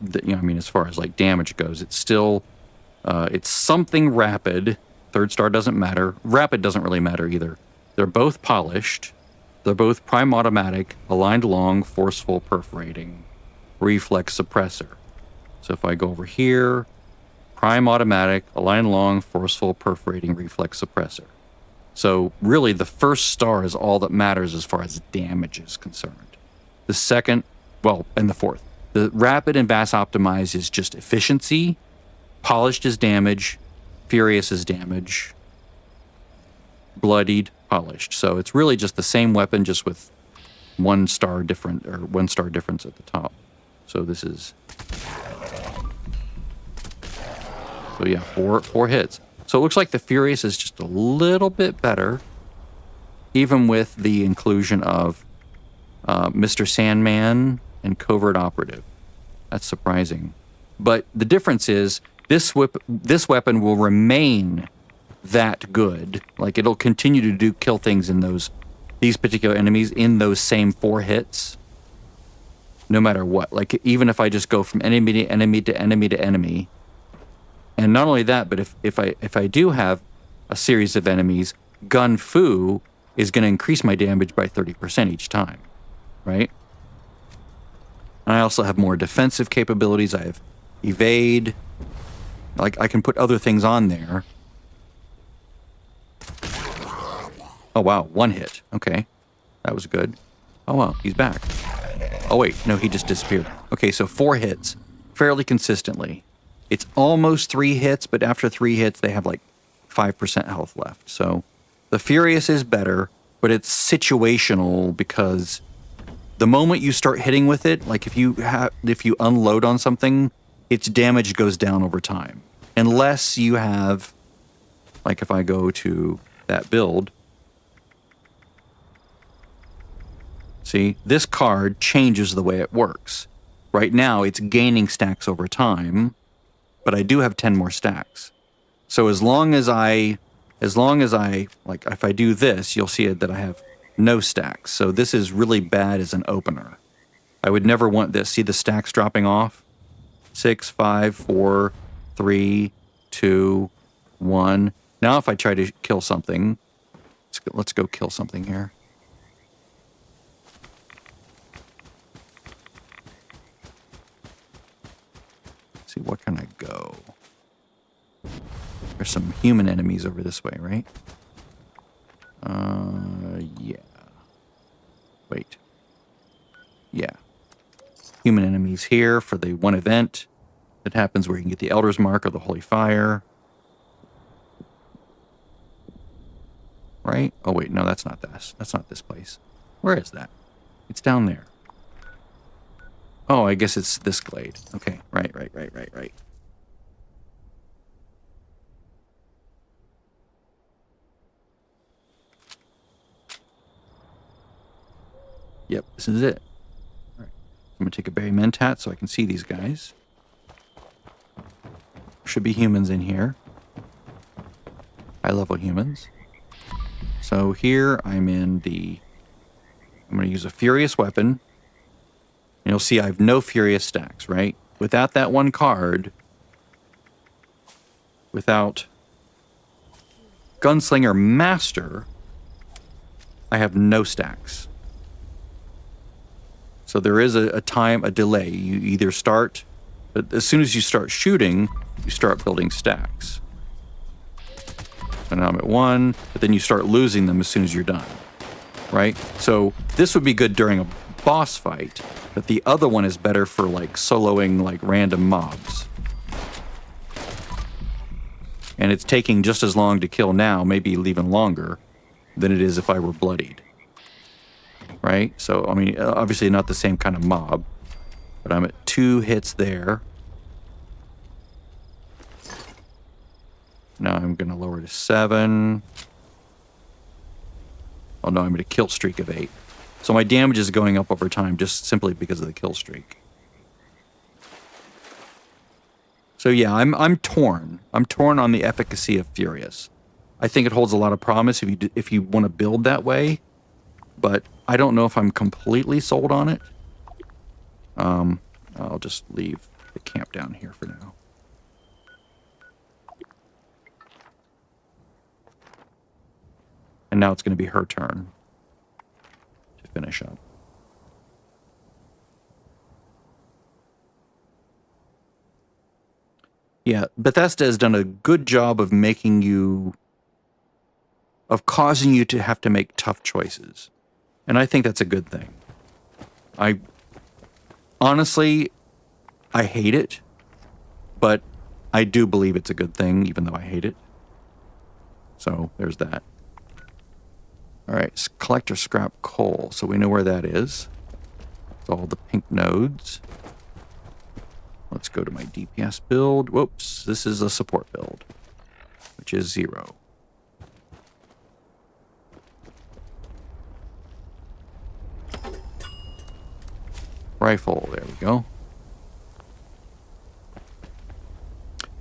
That, you know, I mean, as far as like damage goes, it's still, it's something rapid. 3rd star doesn't matter. Rapid doesn't really matter either. They're both polished. They're both prime automatic, aligned long, forceful, perforating, reflex suppressor. So if I go over here, prime automatic, aligned long, forceful, perforating, reflex suppressor. So really the 1st star is all that matters as far as damage is concerned. The 2nd, well, and the 4th. The rapid and bass optimized is just efficiency. Polished is damage. Furious is damage. Bloodied, polished. So it's really just the same weapon, just with 1 star different, or 1 star difference at the top. So this is... So yeah, four hits. So it looks like the Furious is just a little bit better, even with the inclusion of Mr. Sandman and Covert Operative. That's surprising. But the difference is this weapon will remain that good. Like, it'll continue to kill things in these particular enemies in those same 4 hits, no matter what. Like, even if I just go from enemy to enemy to enemy to enemy. And not only that, but if I do have a series of enemies, Gun Fu is going to increase my damage by 30% each time, right? And I also have more defensive capabilities. I have evade. Like, I can put other things on there. Oh, wow, 1 hit. Okay, that was good. Oh, wow, he's back. Oh, wait, no, he just disappeared. Okay, so 4 hits, fairly consistently. It's almost 3 hits, but after 3 hits, they have like 5% health left. So the Furious is better, but it's situational because the moment you start hitting with it, like if you unload on something, its damage goes down over time. Unless you have, like if I go to that build, see, this card changes the way it works. Right now, it's gaining stacks over time, but I do have 10 more stacks. So as long as I, like, if I do this, you'll see that I have no stacks. So this is really bad as an opener. I would never want this. See the stacks dropping off? 6, 5, 4, 3, 2, 1. Now if I try to kill something, let's go kill something here. See, what can I go? There's some human enemies over this way, right? Yeah. Wait. Yeah. Human enemies here for the one event that happens where you can get the Elder's Mark or the Holy Fire. Right? Oh, wait, no, that's not this. That's not this place. Where is that? It's down there. Oh, I guess it's this glade. Okay, right. Yep, this is it. All right. I'm going to take a Berry Mentat so I can see these guys. Should be humans in here. High-level humans. So here I'm in the... I'm going to use a Furious weapon. And you'll see I have no Furious stacks, right? Without that one card, without Gunslinger Master, I have no stacks. So there is a delay. You either start, but as soon as you start shooting, you start building stacks. So now I'm at 1, but then you start losing them as soon as you're done, right? So this would be good during a boss fight, but the other one is better for like soloing like random mobs. And it's taking just as long to kill now, maybe even longer, than it is if I were bloodied. Right? So, I mean, obviously not the same kind of mob, but I'm at 2 hits there. Now I'm going to lower to 7. Oh no, I'm at a kill streak of 8. So my damage is going up over time just simply because of the kill streak. So yeah, I'm torn. I'm torn on the efficacy of Furious. I think it holds a lot of promise if you want to build that way, but I don't know if I'm completely sold on it. I'll just leave the camp down here for now. And now it's going to be her turn to finish up. Yeah, Bethesda has done a good job of causing you to have to make tough choices. And I think that's a good thing. Honestly, I hate it, but I do believe it's a good thing, even though I hate it. So there's that. All right, collector scrap coal. So we know where that is. It's all the pink nodes. Let's go to my DPS build. Whoops, this is a support build, which is 0. Rifle, there we go.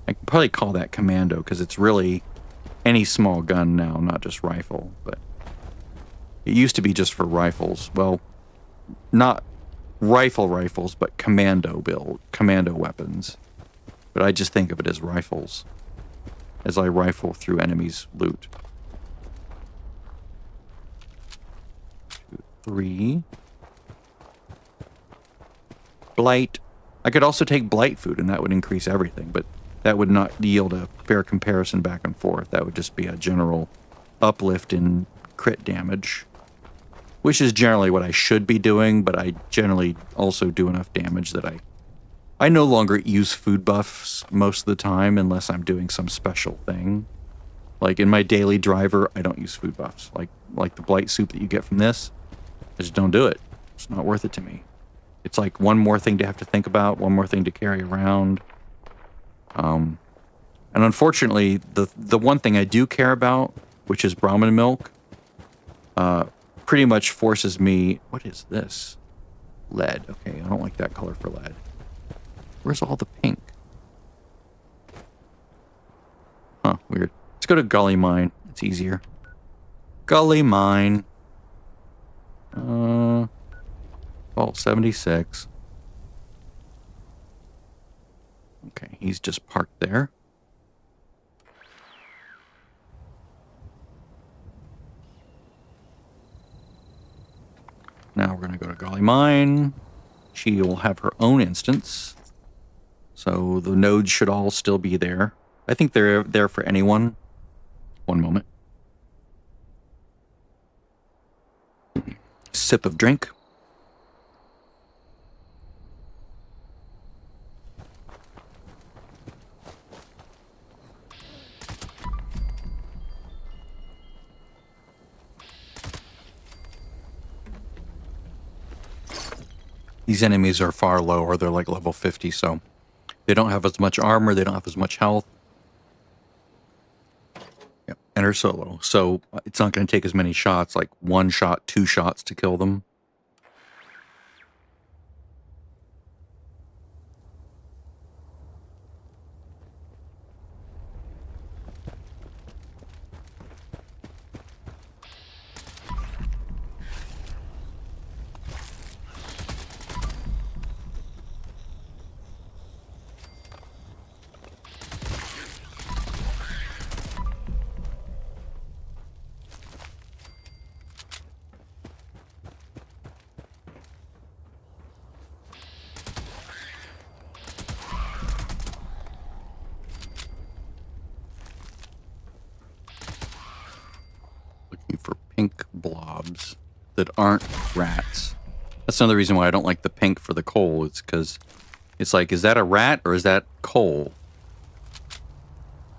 I can probably call that commando because it's really any small gun now, not just rifle, but it used to be just for rifles. Well, not rifles, but commando weapons. But I just think of it as rifles as I rifle through enemies' loot. 2, 3. Blight. I could also take blight food and that would increase everything, but that would not yield a fair comparison back and forth. That would just be a general uplift in crit damage, which is generally what I should be doing, but I generally also do enough damage that I no longer use food buffs most of the time unless I'm doing some special thing. Like in my daily driver, I don't use food buffs. Like the blight soup that you get from this, I just don't do it. It's not worth it to me. It's like one more thing to have to think about, one more thing to carry around. And unfortunately, the one thing I do care about, which is Brahmin milk, pretty much forces me... What is this? Lead. Okay, I don't like that color for lead. Where's all the pink? Huh, weird. Let's go to Gully Mine. It's easier. Gully Mine. Vault 76. Okay, he's just parked there. Now we're going to go to Gully Mine. She will have her own instance. So the nodes should all still be there. I think they're there for anyone. One moment. Sip of drink. These enemies are far lower. They're like level 50, so they don't have as much armor. They don't have as much health. Yep, and are solo. So it's not going to take as many shots, like 1 shot, 2 shots to kill them. Looking for pink blobs that aren't rats. That's another reason why I don't like the pink for the coal. It's because it's like, is that a rat or is that coal?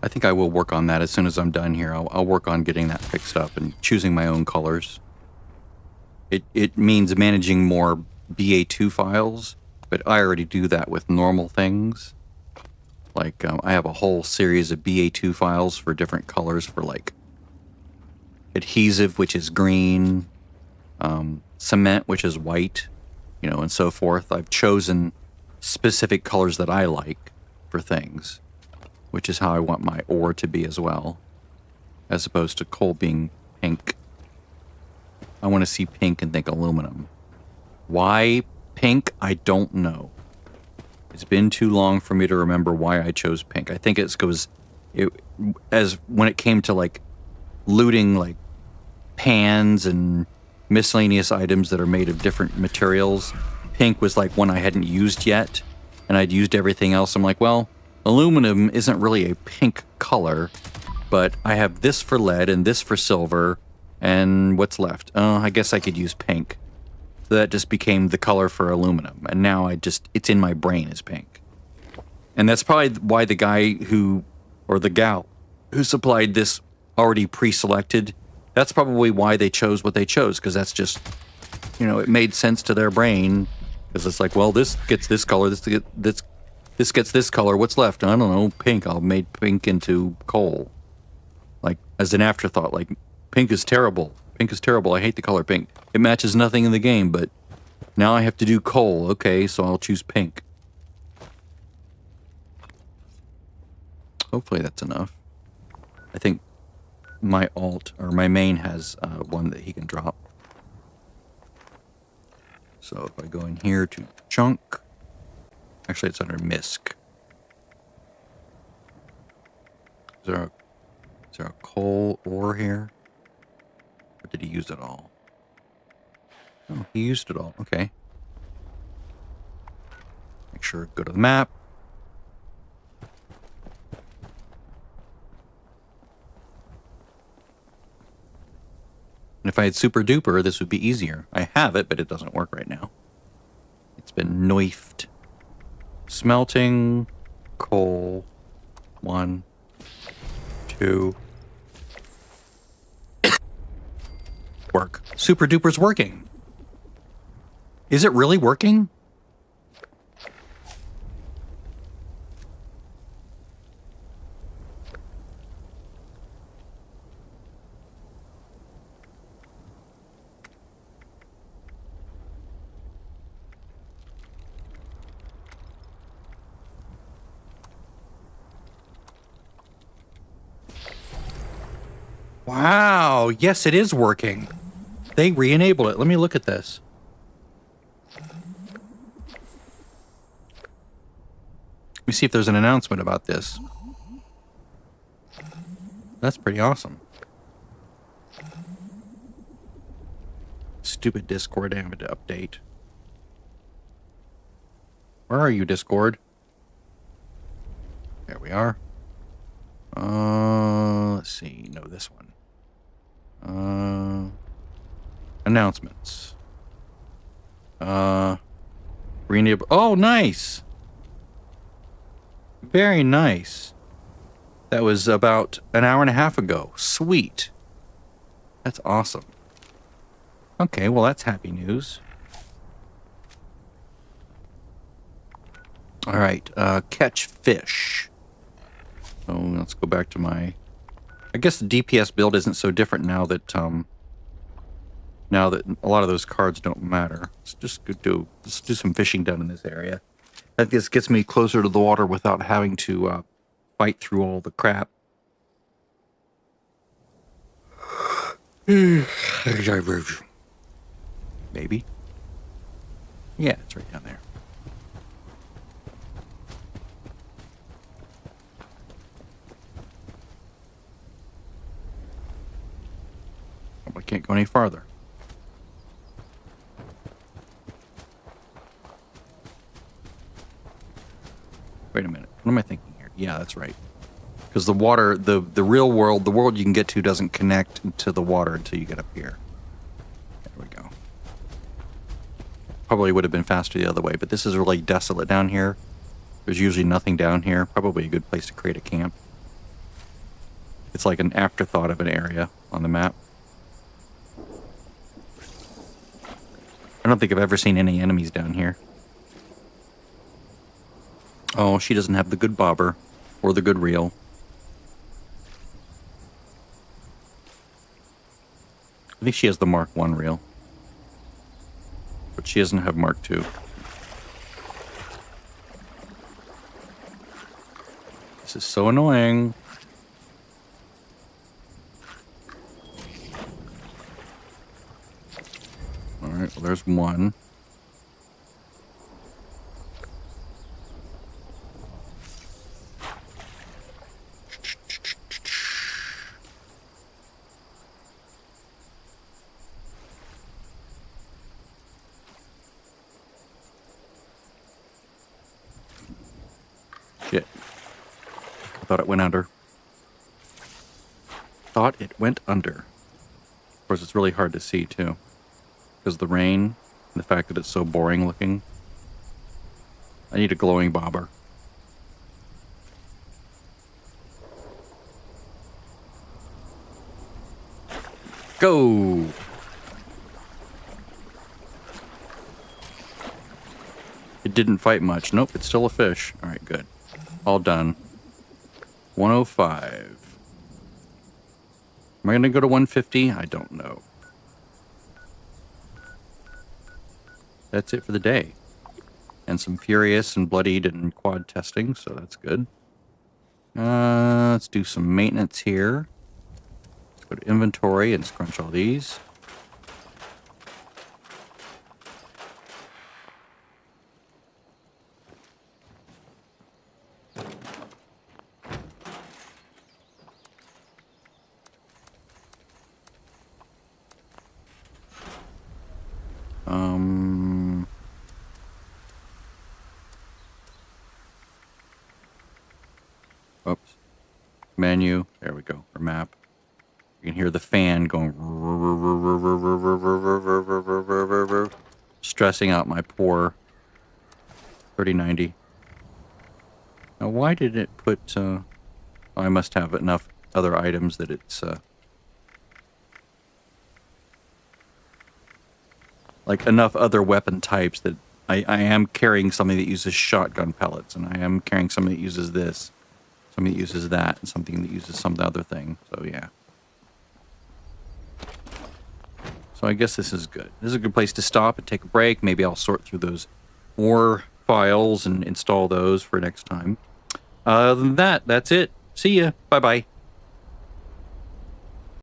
I think I will work on that as soon as I'm done here. I'll work on getting that fixed up and choosing my own colors. It means managing more BA2 files, but I already do that with normal things. Like, I have a whole series of BA2 files for different colors for, like, adhesive, which is green, cement, which is white, you know, and so forth. I've chosen specific colors that I like for things, which is how I want my ore to be as well, as opposed to coal being pink. I want to see pink and think aluminum. Why pink? I don't know. It's been too long for me to remember why I chose pink. I think it's because when it came to like looting like pans and miscellaneous items that are made of different materials, pink was like one I hadn't used yet, and I'd used everything else. I'm like, well, aluminum isn't really a pink color, but I have this for lead and this for silver, and what's left? I guess I could use pink. So that just became the color for aluminum, and now it's in my brain as pink. And that's probably why the guy or the gal who supplied this already pre-selected, that's probably why they chose what they chose, because that's just, you know, it made sense to their brain, because it's like, well, this gets this color, this gets this color, what's left? I don't know, pink. I'll make pink into coal. Like, as an afterthought, like, pink is terrible. Pink is terrible. I hate the color pink. It matches nothing in the game, but now I have to do coal. Okay, so I'll choose pink. Hopefully that's enough. I think my my main has one that he can drop. So if I go in here to chunk, actually it's under misc. Is there a coal ore here? Or did he use it all? Oh, he used it all. Okay. Make sure to go to the map. And if I had super duper, this would be easier. I have it, but it doesn't work right now. It's been knifed. Smelting, coal, 1, 2. Work. Super duper's working. Is it really working? Wow, yes, it is working. They re-enabled it. Let me look at this. Let me see if there's an announcement about this. That's pretty awesome. Stupid Discord having to update. Where are you, Discord? There we are. Let's see. No, this one. Announcements. Renewable. Oh, nice. Very nice. That was about an hour and a half ago. Sweet. That's awesome. Okay, well, that's happy news. All right, catch fish. So let's go back to my... I guess the DPS build isn't so different now that a lot of those cards don't matter. Let's just do some fishing down in this area. That just gets me closer to the water without having to fight through all the crap. Maybe. Yeah, it's right down there. I can't go any farther. Wait a minute. What am I thinking here? Yeah, that's right. Because the water, the real world, the world you can get to doesn't connect to the water until you get up here. There we go. Probably would have been faster the other way, but this is really desolate down here. There's usually nothing down here. Probably a good place to create a camp. It's like an afterthought of an area on the map. I don't think I've ever seen any enemies down here. Oh, she doesn't have the good bobber or the good reel. I think she has the Mark 1 reel. But she doesn't have Mark 2. This is so annoying. Alright, well there's one. Shit. I thought it went under. Thought it went under. Of course, it's really hard to see, too. Because of the rain and the fact that it's so boring looking. I need a glowing bobber. Go! It didn't fight much. Nope, it's still a fish. Alright, good. All done. 105. Am I going to go to 150? I don't know. That's it for the day. And some furious and bloodied and quad testing, so that's good. Let's do some maintenance here. Let's go to inventory and scrunch all these. Oops. Menu. There we go. Or map. You can hear the fan going. Stressing out my poor 3090. Now, why did it put... oh, I must have enough other items that it's... like enough other weapon types that I am carrying something that uses shotgun pellets, and I am carrying something that uses this, something that uses that, and something that uses some other thing. So yeah. So I guess this is good. This is a good place to stop and take a break. Maybe I'll sort through those war files and install those for next time. Other than that, that's it. See ya. Bye-bye.